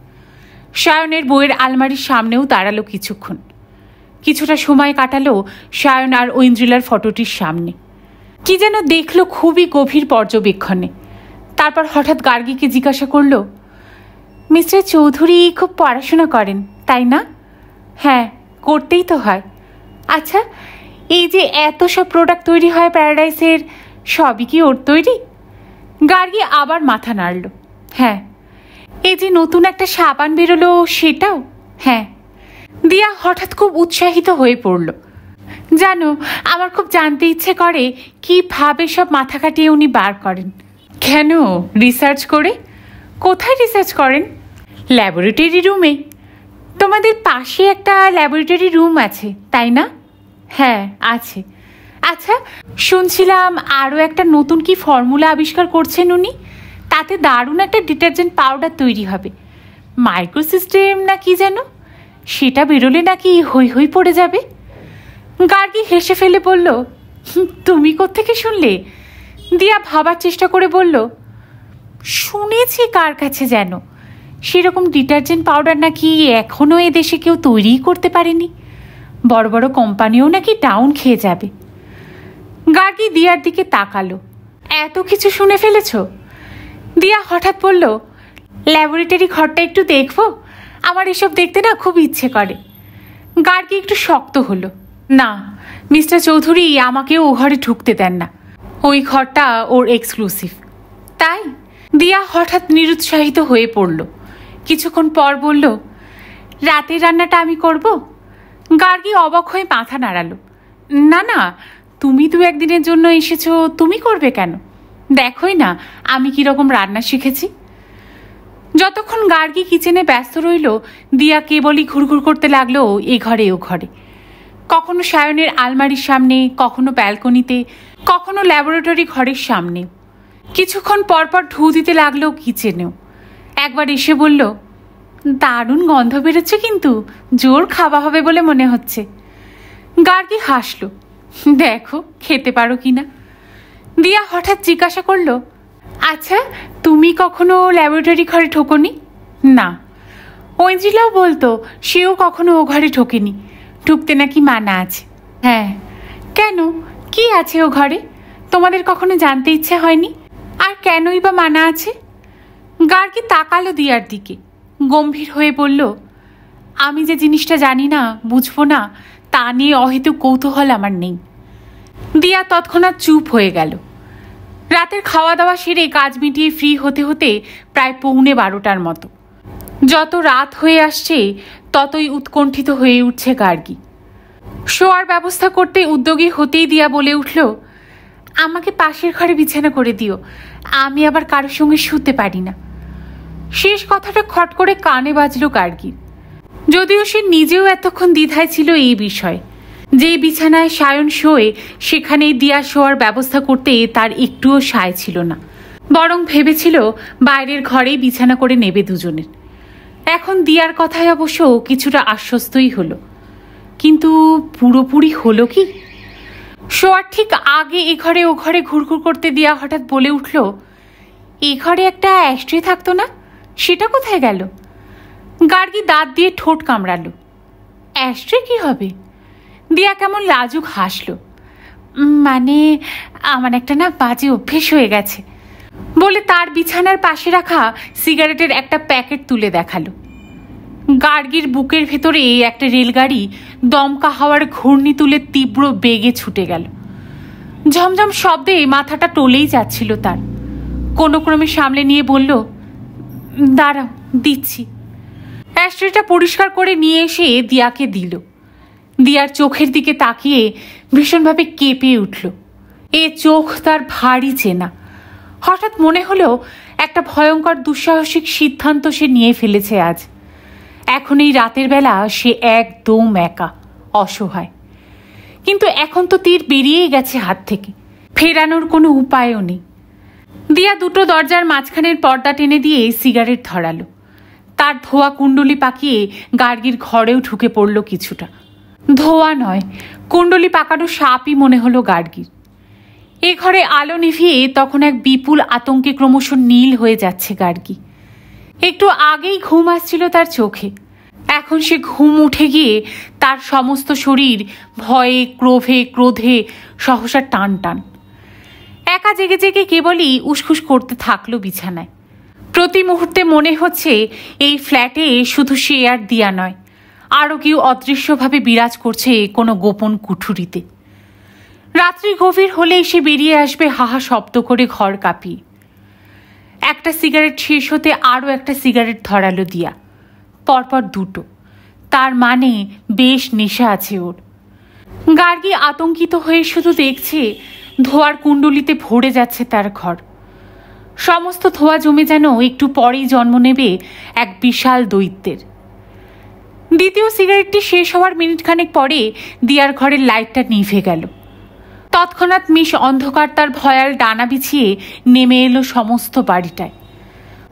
[SPEAKER 1] সায়নের বইয়ের আলমারির সামনেও দাঁড়ালো কিছুক্ষণ। কিছুটা সময় কাটালো সায়ন আর ঐন্দ্রিলার ফটোটির সামনে। কি যেন দেখলো খুবই গভীর পর্যবেক্ষণে। তারপর হঠাৎ গার্গীকে জিজ্ঞাসা করল, মিস্টার চৌধুরী খুব পড়াশোনা করেন তাই না? হ্যাঁ, করতেই তো হয়। আচ্ছা, এই যে এত সব প্রোডাক্ট তৈরি হয় প্যারাডাইসের, সবই কি ওর তৈরি? গার্গী আবার মাথা নাড়ল। হ্যাঁ। এই যে নতুন একটা সাবান বেরোলো সেটাও? হ্যাঁ। দিয়া হঠাৎ খুব উৎসাহিত হয়ে পড়ল। জানো, আমার খুব জানতে ইচ্ছে করে কিভাবে সব মাথা কাটিয়ে উনি বার করেন। কেন, রিসার্চ করে? কোথায় রিসার্চ করেন? ল্যাবরেটরি রুমে। তোমাদের পাশে একটা ল্যাবরেটরি রুম আছে তাই না? হ্যাঁ আছে। আচ্ছা, শুনছিলাম আরও একটা নতুন কি ফর্মুলা আবিষ্কার করছেন উনি। তাতে দারুণ একটা ডিটারজেন্ট পাউডার তৈরি হবে। মাইক্রোসিস্টেম না কি যেন? সেটা বেরোলে নাকি হই হই পড়ে যাবে। গার্গী হেসে ফেলে বলল, তুমি কোত্থেকে শুনলে? দিয়া ভাবার চেষ্টা করে বলল, শুনেছি কার কাছে যেন সেরকম ডিটারজেন্ট পাউডার নাকি এখনও এ দেশে কেউ তৈরিই করতে পারেনি, বড় বড় কোম্পানিও নাকি ডাউন খেয়ে যাবে। গার্গী দিয়ার দিকে তাকালো, এত কিছু শুনে ফেলেছ? দিয়া হঠাৎ বলল, ল্যাবরেটরি ঘরটা একটু দেখবো, আমার এসব দেখতে না খুব ইচ্ছে করে। গার্গী একটু শক্ত হলো, না, মিস্টার চৌধুরী আমাকে ও ঘরে ঢুকতে দেন না, ওই ঘরটা ওর এক্সক্লুসিভ। তাই? দিয়া হঠাৎ নিরুৎসাহিত হয়ে পড়ল। কিছুক্ষণ পর বলল, রাতের রান্নাটা আমি করব? গার্গী অবাক হয়ে মাথা নাড়ালো, না না, তুমি দু একদিনের জন্য এসেছো, তুমি করবে কেন? দেখোই না আমি কিরকম রান্না শিখেছি। যতক্ষণ গার্গী কিচেনে ব্যস্ত রইল, দিয়া কেবলই ঘুরঘুর করতে লাগলো এ ঘরে ও ঘরে, কখনো সায়নের আলমারির সামনে, কখনো ব্যালকনিতে, কখনো ল্যাবরেটরি ঘরের সামনে। কিছুক্ষণ পরপর ঢু দিতে লাগলো কিচেনেও। একবার এসে বলল, দারুণ গন্ধ বেরোচ্ছে, কিন্তু জোর খাওয়া হবে বলে মনে হচ্ছে। গার্গী হাসলো, দেখো খেতে পারো কিনা। দিয়া হঠাৎ জিজ্ঞাসা করলো, আচ্ছা তুমি কখনো ল্যাবরেটরি ঘরে ঢোকনি? না। ঐন্দ্রিলাও বলতো সেও কখনো ও ঘরে ঢোকেনি, ঢুকতে নাকি মানা আছে। হ্যাঁ, কেন, কি আছে ও ঘরে? তোমাদের কখনো জানতে ইচ্ছে হয়নি? আর কেনই বা মানা আছে? গার্গী তাকালো দিয়ার দিকে, গম্ভীর হয়ে বলল, আমি যে জিনিসটা জানি না, বুঝবো না, তা নিয়ে অহেতুক কৌতূহল আমার নেই। দিয়া তৎক্ষণাৎ চুপ হয়ে গেল। রাতের খাওয়া দাওয়া সেরে কাজ মিটিয়ে ফ্রি হতে হতে প্রায় 11:45 মতো। যত রাত হয়ে আসছে ততই উৎকণ্ঠিত হয়ে উঠছে গার্গী। শোয়ার ব্যবস্থা করতে উদ্যোগী হতেই দিয়া বলে উঠল, আমাকে পাশের ঘরে বিছানা করে দিও, আমি আবার কারোর সঙ্গে শুতে পারি না। শেষ কথাটা খট করে কানে বাজল গার্গীর, যদিও সে নিজেও এতক্ষণ দ্বিধায় ছিল এই বিষয়ে। যে বিছানায় সায়ন শোয়ে সেখানেই দিয়া শোয়ার ব্যবস্থা করতে তার একটুও সায় ছিল না, বরং ভেবেছিল বাইরের ঘরেই বিছানা করে নেবে দুজনের। এখন দিয়ার কথায় অবশ্য কিছুটা আশ্বস্তই হলো, কিন্তু পুরোপুরি হলো কি? শোয়ার ঠিক আগে এ ঘরে ও ঘরে ঘুরঘুর করতে দিয়া হঠাৎ বলে উঠল, এ ঘরে একটা অ্যাস্ট্রে থাকতো না, সেটা কোথায় গেল? গার্গী দাঁত দিয়ে ঠোঁট কামড়ালো, অ্যাস্ট্রে কি হবে? দিয়া কেমন লাজুক হাসলো, মানে আমার একটা না বাজে অভ্যেস হয়ে গেছে বলে তার বিছানার পাশে রাখা সিগারেটের একটা প্যাকেট তুলে দেখালো। গার্গীর বুকের ভেতরে একটা রেলগাড়ি দমকা হাওয়ার ঘূর্ণি তুলে তীব্র বেগে ছুটে গেল। ঝমঝম শব্দে মাথাটা টলেই যাচ্ছিল তার। কোনো ক্রমে সামলে নিয়ে বলল, দাঁড়াও দিচ্ছি। অ্যাস্ট্রেটা পরিষ্কার করে নিয়ে এসে দিয়াকে দিল। দিয়ার চোখের দিকে তাকিয়ে ভীষণভাবে কেঁপে উঠল। এ চোখ তার ভারী চেনা। হঠাৎ মনে হলো একটা ভয়ঙ্কর দুঃসাহসিক সিদ্ধান্ত সে নিয়ে ফেলেছে আজ। এখন এই রাতের বেলা সে একদম একা, অসহায়। কিন্তু এখন তো তীর বেরিয়েই গেছে হাত থেকে, ফেরানোর কোনো উপায়ও নেই। দিয়া দুটো দরজার মাঝখানের পর্দা টেনে দিয়ে সিগারেট ধরালো। তার ধোয়া কুণ্ডলি পাকিয়ে গার্গীর ঘরেও ঢুকে পড়ল কিছুটা। ধোয়া নয়, কুণ্ডলি পাকানো সাপই মনে হলো গার্গীর। এ ঘরে আলো নিভিয়ে তখন এক বিপুল আতঙ্কে ক্রমশ নীল হয়ে যাচ্ছে গার্গী। একটু আগেই ঘুম আসছিল তার চোখে, এখন সে ঘুম উঠে গিয়ে তার সমস্ত শরীর ভয়ে, ক্রোধে ক্রোধে সহসা টান টান। একা জেগে জেগে কেবলই উসখুস করতে থাকলো বিছানায়। প্রতি মুহূর্তে মনে হচ্ছে এই ফ্ল্যাটে শুধু সে আর দিয়া নয়, আরও কেউ অদৃশ্যভাবে বিরাজ করছে কোনো গোপন কুঠুরিতে। রাত্রি গভীর হলেই সে বেরিয়ে আসবে হাহা শব্দ করে ঘর কাঁপিয়ে। একটা সিগারেট শেষ হতে আরও একটা সিগারেট ধরালো দিয়া, পরপর দুটো। তার মানে বেশ নেশা আছে ওর। গার্গী আতঙ্কিত হয়ে শুধু দেখছে ধোয়ার কুণ্ডলিতে ভরে যাচ্ছে তার ঘর। সমস্ত ধোয়া জমে যেন একটু পরেই জন্ম নেবে এক বিশাল দৈত্যের। দ্বিতীয় সিগারেটটি শেষ হওয়ার মিনিটখানেক পরে দিয়ার ঘরের লাইটটা নিভে গেল। তৎক্ষণাৎ মিশ অন্ধকার তার ভয়াল ডানা বিছিয়ে নেমে এলো সমস্ত বাড়িটায়।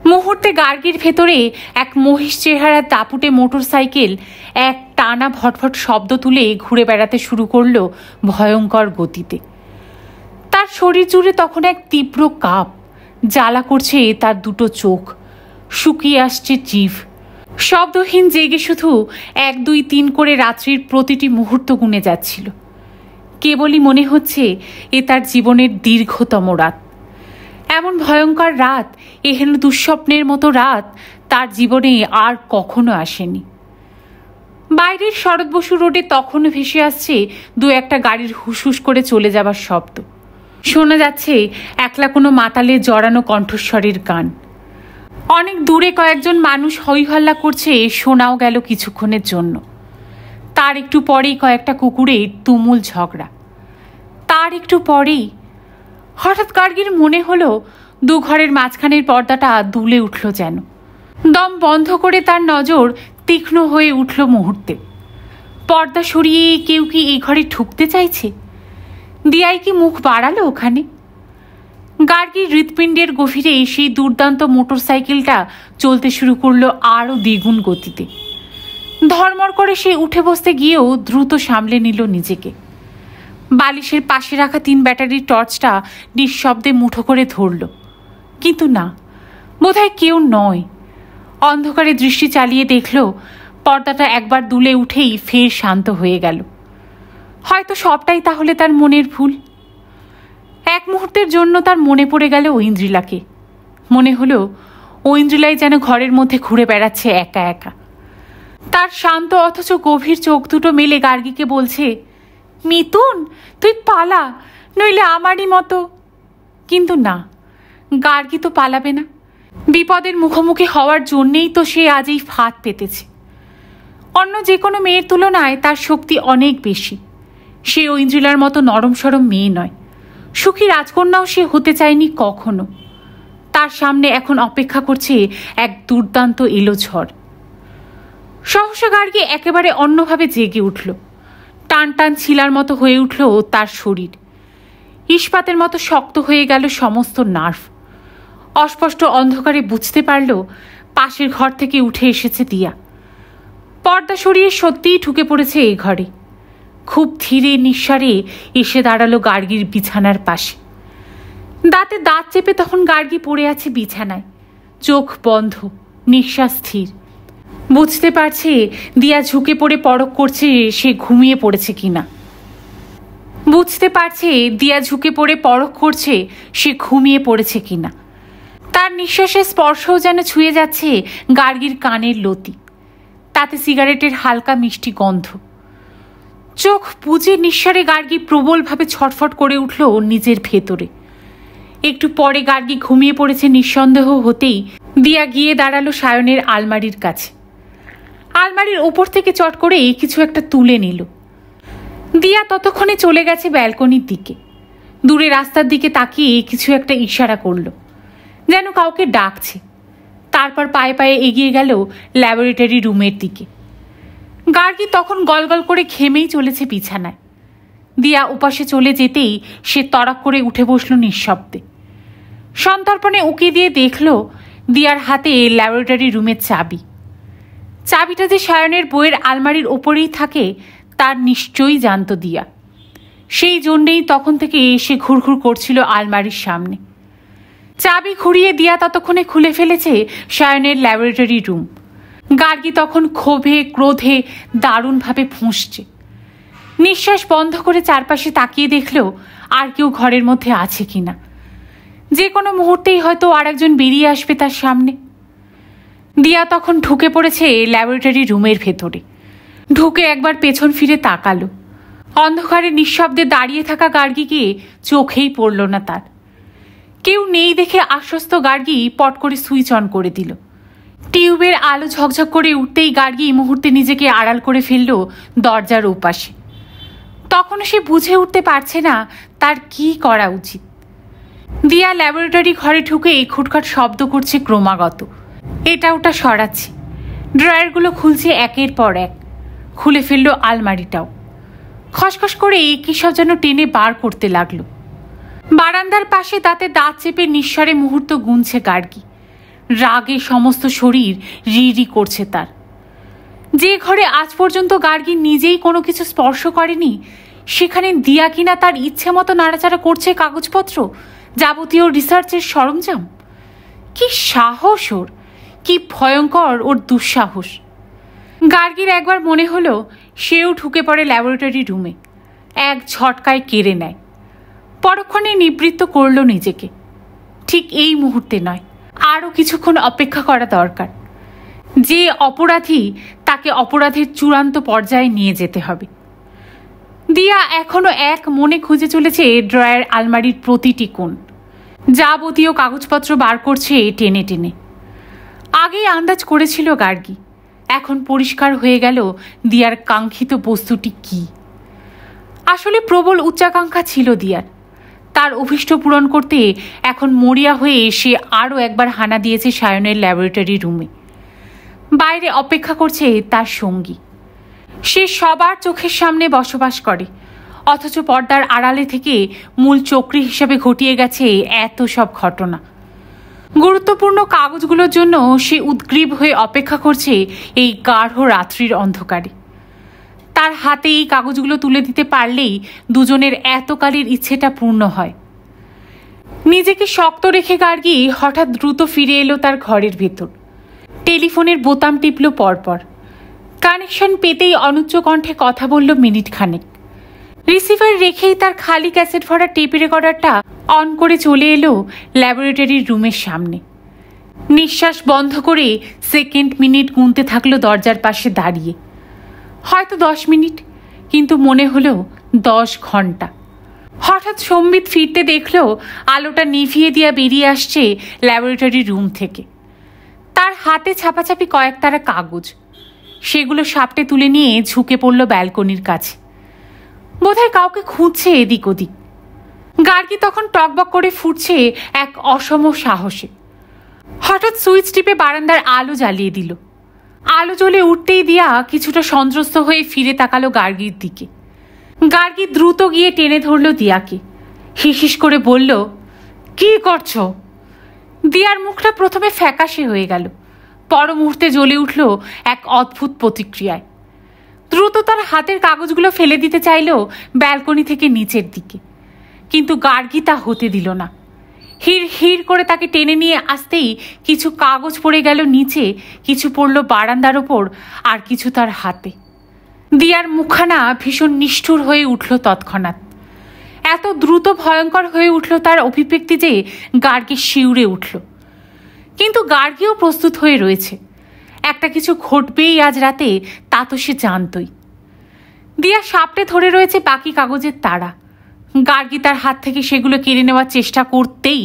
[SPEAKER 1] মুহূর্তে গার্গীর ভেতরে এক মহিষ চেহারার দাপুটে মোটর সাইকেল এক টানা ভটভট শব্দ তুলে ঘুরে বেড়াতে শুরু করলো ভয়ঙ্কর গতিতে। তার শরীর জুড়ে তখন এক তীব্র কাঁপ, জ্বালা করছে তার দুটো চোখ, শুকিয়ে আসছে জিভ। শব্দহীন জেগে শুধু 1, 2, 3 করে রাত্রির প্রতিটি মুহূর্ত গুনে যাচ্ছিল। কেবলই মনে হচ্ছে এ তার জীবনের দীর্ঘতম রাত। এমন ভয়ঙ্কর রাত, এহেন দুঃস্বপ্নের মতো রাত তার জীবনে আর কখনো আসেনি। বাইরের শরৎ বসু রোডে তখনও ভেসে আসছে 2-1টা গাড়ির হুসহুস করে চলে যাবার শব্দ। শোনা যাচ্ছে একলা কোনো মাতালে জড়ানো কণ্ঠস্বরের গান। অনেক দূরে কয়েকজন মানুষ হই হল্লা করছে, শোনাও গেল কিছুক্ষণের জন্য। তার একটু পরেই কয়েকটা কুকুরের তুমুল ঝগড়া। তার একটু পরেই হঠাৎ গার্গীর মনে হলো 2 ঘরের মাঝখানের পর্দাটা দুলে উঠল যেন। দম বন্ধ করে তার নজর তীক্ষ্ণ হয়ে উঠল মুহূর্তে। পর্দা সরিয়ে কেউ কি এই ঘরে ঢুকতে চাইছে? দিয়াই কি মুখ বাড়ালো ওখানে? গার্গীর হৃৎপিণ্ডের গভীরে সেই দুর্দান্ত মোটর সাইকেলটা চলতে শুরু করলো আরও দ্বিগুণ গতিতে। ধর্মর করে সে উঠে বসতে গিয়েও দ্রুত সামলে নিল নিজেকে। বালিশের পাশে রাখা 3 ব্যাটারির টর্চটা নিঃশব্দে মুঠো করে ধরল, কিন্তু না, বোধহয় কেউ নয়। অন্ধকারে দৃষ্টি চালিয়ে দেখল পর্দাটা একবার দুলে উঠেই ফের শান্ত হয়ে গেল। হয়তো সবটাই তাহলে তার মনের ভুল। এক মুহূর্তের জন্য তার মনে পড়ে গেল ঐন্দ্রিলাকে। মনে হলো ঐন্দ্রিলাই যেন ঘরের মধ্যে ঘুরে বেড়াচ্ছে একা একা। তার শান্ত অথচ গভীর চোখ দুটো মেলে গার্গীকে বলছে, মিতুন তুই পালা, নইলে আমারই মতো। কিন্তু না, গার্গী তো পালাবে না। বিপদের মুখোমুখি হওয়ার জন্যেই তো সে আজ এই ফাঁদ পেতেছে। অন্য যে কোনো মেয়ের তুলনায় তার শক্তি অনেক বেশি। সে ঐন্দ্রিলার মতো নরম সরম মেয়ে নয়। সুখী রাজকন্যাও সে হতে চায়নি কখনো। তার সামনে এখন অপেক্ষা করছে এক দুর্দান্ত এলো ঝড়। সহসা গার্গী একেবারে অন্যভাবে জেগে উঠল। টান টান ছিলার মতো হয়ে উঠল তার শরীর। ইস্পাতের মতো শক্ত হয়ে গেল সমস্ত নার্ভ। অস্পষ্ট অন্ধকারে বুঝতে পারল পাশের ঘর থেকে উঠে এসেছে দিয়া। পর্দা সরিয়ে সত্যিই ঢুকে পড়েছে এই ঘরে। খুব ধীরে নিঃসারে এসে দাঁড়ালো গার্গীর বিছানার পাশে। দাঁতে দাঁত চেপে তখন গার্গী পড়ে আছে বিছানায়, চোখ বন্ধ, নিঃশ্বাস স্থির। বুঝতে পারছে দিয়া ঝুঁকে পড়ে পরখ করছে সে ঘুমিয়ে পড়েছে কিনা। বুঝতে পারছে দিয়া ঝুঁকে পড়ে পরখ করছে সে ঘুমিয়ে পড়েছে কিনা। তার নিঃশ্বাসের স্পর্শও যেন ছুঁয়ে যাচ্ছে গার্গীর কানের লতি, তাতে সিগারেটের হালকা মিষ্টি গন্ধ। চোখ বুজে নিঃসারে গার্গী প্রবলভাবে ছটফট করে উঠল নিজের ভেতরে। একটু পরে গার্গী ঘুমিয়ে পড়েছে নিঃসন্দেহ হতেই দিয়া গিয়ে দাঁড়ালো সায়নের আলমারির কাছে। আলমারির ওপর থেকে চট করে কিছু একটা তুলে নিল। দিয়া ততক্ষণে চলে গেছে ব্যালকনির দিকে। দূরে রাস্তার দিকে তাকিয়ে কিছু একটা ইশারা করল, যেন কাউকে ডাকছে। তারপর পায়ে পায়ে এগিয়ে গেল ল্যাবরেটরি রুমের দিকে। গার্গী তখন গলগল করে ঘেমেই চলেছে বিছানায়। দিয়া উপাসে চলে যেতেই সে তড়াক করে উঠে বসল নিঃশব্দে। সন্তর্পণে উকি দিয়ে দেখল দিয়ার হাতে ল্যাবরেটরি রুমের চাবি। চাবিটা যে সায়নের বইয়ের আলমারির ওপরেই থাকে তার নিশ্চয়ই জানত দিয়া। সেই জন্যেই তখন থেকে সে ঘুরঘুর করছিল আলমারির সামনে। চাবি ঘুরিয়ে দিয়া ততক্ষণে খুলে ফেলেছে সায়নের ল্যাবরেটরি রুম। গার্গী তখন ক্ষোভে ক্রোধে দারুণভাবে ফুঁসছে। নিঃশ্বাস বন্ধ করে চারপাশে তাকিয়ে দেখল আর কেউ ঘরের মধ্যে আছে কিনা। যে কোনো মুহূর্তেই হয়তো আর একজন বেরিয়ে আসবে তার সামনে। দিয়া তখন ঢুকে পড়েছে ল্যাবরেটরি রুমের ভেতরে। ঢুকে একবার পেছন ফিরে তাকালো। অন্ধকারে নিঃশব্দে দাঁড়িয়ে থাকা গার্গীকে চোখেই পড়ল না তার। কেউ নেই দেখে আশ্বস্ত গার্গী পট করে সুইচ অন করে দিল। টিউবের আলো ঝকঝক করে উঠতেই গার্গী মুহূর্তে নিজেকে আড়াল করে ফেলল দরজার ওপাশে। তখনও সে বুঝে উঠতে পারছে না তার কি করা উচিত। দিয়া ল্যাবরেটরি ঘরে ঢুকে খুটখাট শব্দ করছে ক্রমাগত। এটা ওটা সরাচ্ছে, ড্রয়ারগুলো খুলছে একের পর এক। খুলে ফেলল আলমারিটাও। খসখস করে কী সব যেন টেনে বার করতে লাগলো। বারান্দার পাশে দাঁতে দাঁত চেপে নিঃস্বরে মুহূর্ত গুনছে গার্গী। রাগে সমস্ত শরীর রি করছে তার। যে ঘরে আজ পর্যন্ত গার্গী নিজেই কোনো কিছু স্পর্শ করেনি, সেখানে দিয়া কিনা তার ইচ্ছে মতো নাড়াচাড়া করছে কাগজপত্র, যাবতীয় রিসার্চের সরঞ্জাম। কি সাহস ওর, কি ভয়ঙ্কর ওর দুঃসাহস। গার্গীর একবার মনে হলো সেও ঢুকে পড়ে ল্যাবরেটরি রুমে, এক ঝটকায় কেড়ে নেয়। পরক্ষণে নিবৃত্ত করল নিজেকে। ঠিক এই মুহূর্তে নয়, আরও কিছুক্ষণ অপেক্ষা করা দরকার। যে অপরাধী, তাকে অপরাধের চূড়ান্ত পর্যায়ে নিয়ে যেতে হবে। দিয়া এখনো এক মনে খুঁজে চলেছে ড্রয়ার আলমারির প্রতিটি কোণ, যাবতীয় কাগজপত্র বার করছে টেনে টেনে। আগেই আন্দাজ করেছিল গার্গী, এখন পরিষ্কার হয়ে গেল দিয়ার কাঙ্ক্ষিত বস্তুটি কি। আসলে প্রবল উচ্চাকাঙ্ক্ষা ছিল দিয়ার। তার অভীষ্ট পূরণ করতে এখন মরিয়া হয়ে সে আরও একবার হানা দিয়েছে সায়নের ল্যাবরেটরি রুমে। বাইরে অপেক্ষা করছে তার সঙ্গী। সে সবার চোখের সামনে বসবাস করে, অথচ পর্দার আড়ালে থেকে মূল চক্রী হিসাবে ঘটিয়ে গেছে এত সব ঘটনা। গুরুত্বপূর্ণ কাগজগুলোর জন্য সে উদ্গ্রীব হয়ে অপেক্ষা করছে এই গাঢ় রাত্রির অন্ধকারে। তার হাতে এই কাগজগুলো তুলে দিতে পারলেই দুজনের এতকালের ইচ্ছেটা পূর্ণ হয়। নিজেকে শক্ত রেখে গার্গী হঠাৎ দ্রুত ফিরে এলো তার ঘরের ভেতর। টেলিফোনের বোতাম টিপল পরপর। কানেকশন পেতেই অনুচ্চ কণ্ঠে কথা বলল মিনিট খানেক। রিসিভার রেখেই তার খালি ক্যাসেট ভরা টেপ রেকর্ডারটা অন করে চলে এলো ল্যাবরেটরির রুমের সামনে। নিঃশ্বাস বন্ধ করে সেকেন্ড মিনিট গুনতে থাকলো দরজার পাশে দাঁড়িয়ে। হয়তো 10 মিনিট, কিন্তু মনে হলো 10 ঘন্টা। হঠাৎ সম্বিত ফিরতে দেখলো আলোটা নিভিয়ে দিয়া বেরিয়ে আসছে ল্যাবরেটরি রুম থেকে। তার হাতে ছাপাছাপি কয়েক তারা কাগজ। সেগুলো সাপটে তুলে নিয়ে ঝুঁকে পড়ল ব্যালকনির কাছে। বোধহয় কাউকে খুঁজছে এদিক ওদিক। গার্গী তখন টকবক করে ফুটছে এক অসম সাহসে। হঠাৎ সুইচ টিপে বারান্দার আলো জ্বালিয়ে দিল। আলো জ্বলে উঠতেই দিয়া কিছুটা সন্ত্রস্ত হয়ে ফিরে তাকালো গার্গীর দিকে। গার্গী দ্রুত গিয়ে টেনে ধরল দিয়াকে। হিসিস করে বলল, কি করছো? দিয়ার মুখটা প্রথমে ফ্যাকাশে হয়ে গেল, পর মুহূর্তে জ্বলে উঠল এক অদ্ভুত প্রতিক্রিয়ায়। দ্রুত তার হাতের কাগজগুলো ফেলে দিতে চাইল ব্যালকনি থেকে নিচের দিকে, কিন্তু গার্গী তা হতে দিল না। হির হির করে তাকে টেনে নিয়ে আসতেই কিছু কাগজ পড়ে গেল নিচে, কিছু পড়ল বারান্দার ওপর, আর কিছু তার হাতে। দিয়ার মুখখানা ভীষণ নিষ্ঠুর হয়ে উঠল তৎক্ষণাৎ। এত দ্রুত ভয়ঙ্কর হয়ে উঠল তার অভিব্যক্তি যে গার্গী শিউরে উঠল। কিন্তু গার্গীও প্রস্তুত হয়ে রয়েছে, একটা কিছু ঘটবেই আজ রাতে, তা তো সে জানতই। দিয়া সাপটে ধরে রয়েছে বাকি কাগজের তাড়া। গার্গী তার হাত থেকে সেগুলো কেড়ে নেওয়ার চেষ্টা করতেই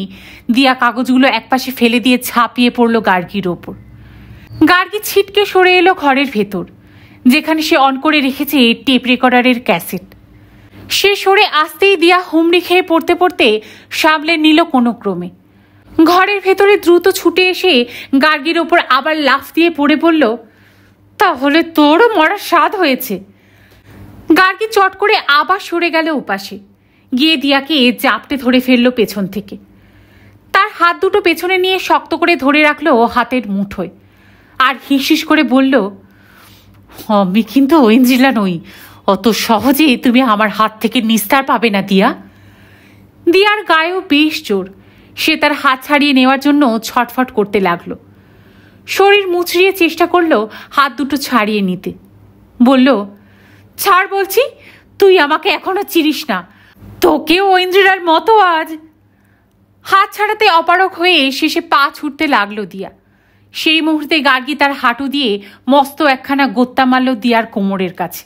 [SPEAKER 1] দিয়া কাগজগুলো একপাশে ফেলে দিয়ে ঝাঁপিয়ে পড়ল গার্গীর ওপর। গার্গী ছিটকে সরে এলো ঘরের ভেতর, যেখানে সে অন করে রেখেছে টেপ রেকর্ডারের ক্যাসেট। সে সরে আসতেই দিয়া হুমড়ি খেয়ে পড়তে পড়তে সামলে নিল কোনো ক্রমে। ঘরের ভেতরে দ্রুত ছুটে এসে গার্গীর ওপর আবার লাফ দিয়ে পড়ে পড়ল, তাহলে তোরও মরার স্বাদ হয়েছে। গার্গী চট করে আবার সরে গেল ওপাশে, গিয়ে দিয়াকে জাপটে ধরে ফেললো পেছন থেকে। তার হাত দুটো পেছনে নিয়ে শক্ত করে ধরে রাখলো হাতের মুঠোয়, আর হিসিস করে বলল, আমি কিন্তু ঐন্দ্রিলা নই, অত সহজে তুমি আমার হাত থেকে নিস্তার পাবে না দিয়া। দিয়ার গায়েও বেশ জোর। সে তার হাত ছাড়িয়ে নেওয়ার জন্য ছটফট করতে লাগলো। শরীর মুচড়িয়ে চেষ্টা করলো হাত দুটো ছাড়িয়ে নিতে। বলল, ছাড় বলছি, তুই আমাকে এখনো চিনিস না, তোকেও ঐন্দ্রিলার মতো আজ। হাত ছাড়াতে অপারগ হয়ে শেষে পা ছুটতে লাগলো দিয়া। সেই মুহূর্তে গার্গী তার হাঁটু দিয়ে মস্ত একখানা গোত্তা মারল দিয়ার কোমরের কাছে।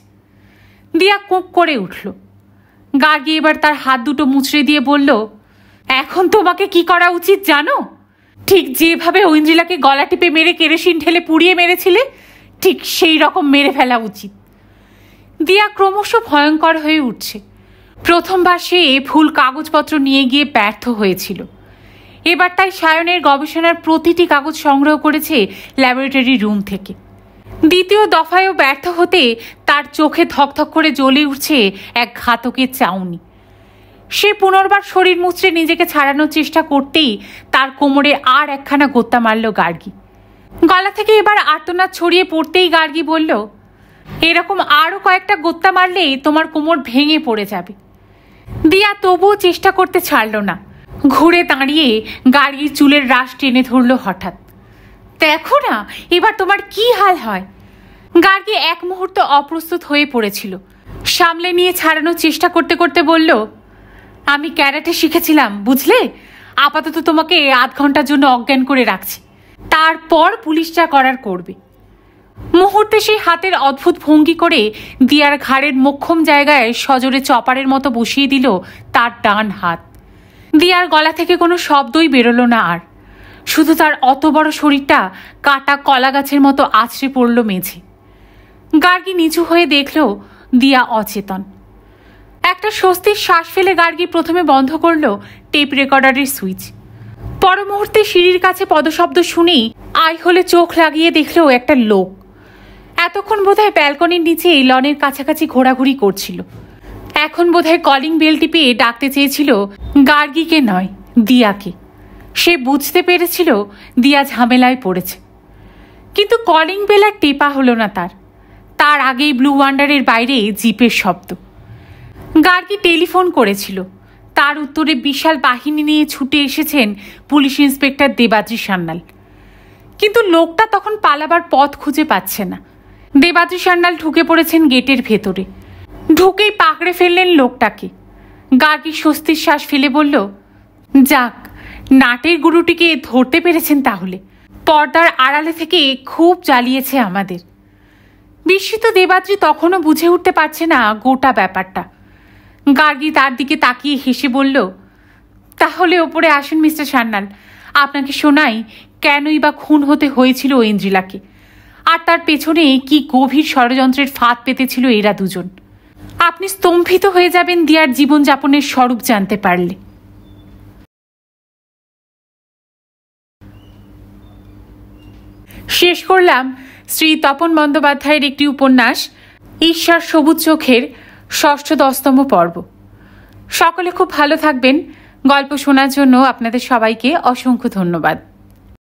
[SPEAKER 1] দিয়া কোঁক করে উঠল। গার্গী এবার তার হাত দুটো মুচড়ে দিয়ে বলল, এখন তোমাকে কি করা উচিত জানো? ঠিক যেভাবে ঐন্দ্রিলাকে গলা টিপে মেরে কেরোসিন ঢেলে পুড়িয়ে মেরেছিলে, ঠিক সেই রকম মেরে ফেলা উচিত। দিয়া ক্রমশ ভয়ঙ্কর হয়ে উঠছে। প্রথমবার সে ভুল কাগজপত্র নিয়ে গিয়ে ব্যর্থ হয়েছিল। এবার তাই সায়নের গবেষণার প্রতিটি কাগজ সংগ্রহ করেছে ল্যাবরেটরি রুম থেকে। দ্বিতীয় দফায়ও ব্যর্থ হতে তার চোখে ধকধক করে জ্বলে উঠছে এক ঘাতকের চাউনি। সে পুনর্বার শরীর মুচড়ে নিজেকে ছাড়ানোর চেষ্টা করতেই তার কোমরে আর একখানা গোত্তা মারল গার্গী। গলা থেকে এবার আর্তনাদ ছড়িয়ে পড়তেই গার্গী বলল, এরকম আরও কয়েকটা গোত্তা মারলেই তোমার কোমর ভেঙে পড়ে যাবে। দিয়া তবুও চেষ্টা করতে ছাড়ল না। ঘুরে দাঁড়িয়ে গার্গীর চুলের রাশ টেনে ধরল হঠাৎ। দেখো না এবার তোমার কি হাল হয়। গার্গী এক মুহূর্ত অপ্রস্তুত হয়ে পড়েছিল। সামলে নিয়ে ছাড়ানোর চেষ্টা করতে করতে বলল, আমি ক্যারাটে শিখেছিলাম বুঝলে, আপাতত তোমাকে আধ ঘন্টার জন্য অজ্ঞান করে রাখছি, তারপর পুলিশ যা করার করবে। মুহূর্তে সেই হাতের অদ্ভুত ভঙ্গি করে দিয়ার ঘাড়ের মোক্ষম জায়গায় সজোরে চপারের মতো বসিয়ে দিল তার ডান হাত। দিয়ার গলা থেকে কোনো শব্দই বেরোলো না, আর শুধু তার অত বড় শরীরটা কাটা কলা গাছের মতো আছড়ে পড়ল মেঝে। গার্গী নিচু হয়ে দেখল দিয়া অচেতন। একটা স্বস্তির শ্বাস ফেলে গার্গী প্রথমে বন্ধ করল টেপ রেকর্ডারের সুইচ। পর মুহূর্তে সিঁড়ির কাছে পদশব্দ শুনেই আই হলে চোখ লাগিয়ে দেখল একটা লোক। এতক্ষণ বোধহয় ব্যালকনির নিচে লনের কাছাকাছি ঘোরাঘুরি করছিল। এখন বোধহয় কলিং বেল টিপে ডাকতে চেয়েছিল গার্গীকে নয়, দিয়াকে। সে বুঝতে পেরেছিল দিয়া ঝামেলায় পড়েছে, কিন্তু কলিং বেল আর টেপা হলো না তার আগেই ব্লু ওয়ান্ডারের বাইরে জিপের শব্দ। গার্গী টেলিফোন করেছিল, তার উত্তরে বিশাল বাহিনী নিয়ে ছুটে এসেছেন পুলিশ ইন্সপেক্টর দেবাদ্রি সান্যাল। কিন্তু লোকটা তখন পালাবার পথ খুঁজে পাচ্ছে না। দেবাদ্রি সান্যাল ঢুকে পড়েছেন গেটের ভেতরে। ঢুকেই পাকড়ে ফেললেন লোকটাকে। গার্গী স্বস্তির শ্বাস ফেলে বলল, যাক, নাটের গুরুটিকে ধরতে পেরেছেন তাহলে। পর্দার আড়ালে থেকে খুব জ্বালিয়েছে আমাদের। বিস্মিত দেবাদ্রি তখনও বুঝে উঠতে পারছে না গোটা ব্যাপারটা। গার্গী তার দিকে তাকিয়ে হেসে বলল, তাহলে ওপরে আসুন মিস্টার সান্যাল, আপনাকে শোনাই কেনই বা খুন হতে হয়েছিল ঐন্দ্রিলাকে, আর তার পেছনে কি গভীর ষড়যন্ত্রের ফাঁদ পেতেছিল এরা দুজন। আপনি স্তম্ভিত হয়ে যাবেন দিয়ার জীবনযাপনের স্বরূপ জানতে পারলে। শেষ করলাম শ্রী তপন বন্দ্যোপাধ্যায়ের একটি উপন্যাস ঈশ্বর সবুজ চোখের ৬ষ্ঠ-১০তম পর্ব। সকলে খুব ভালো থাকবেন। গল্প শোনার জন্য আপনাদের সবাইকে অসংখ্য ধন্যবাদ।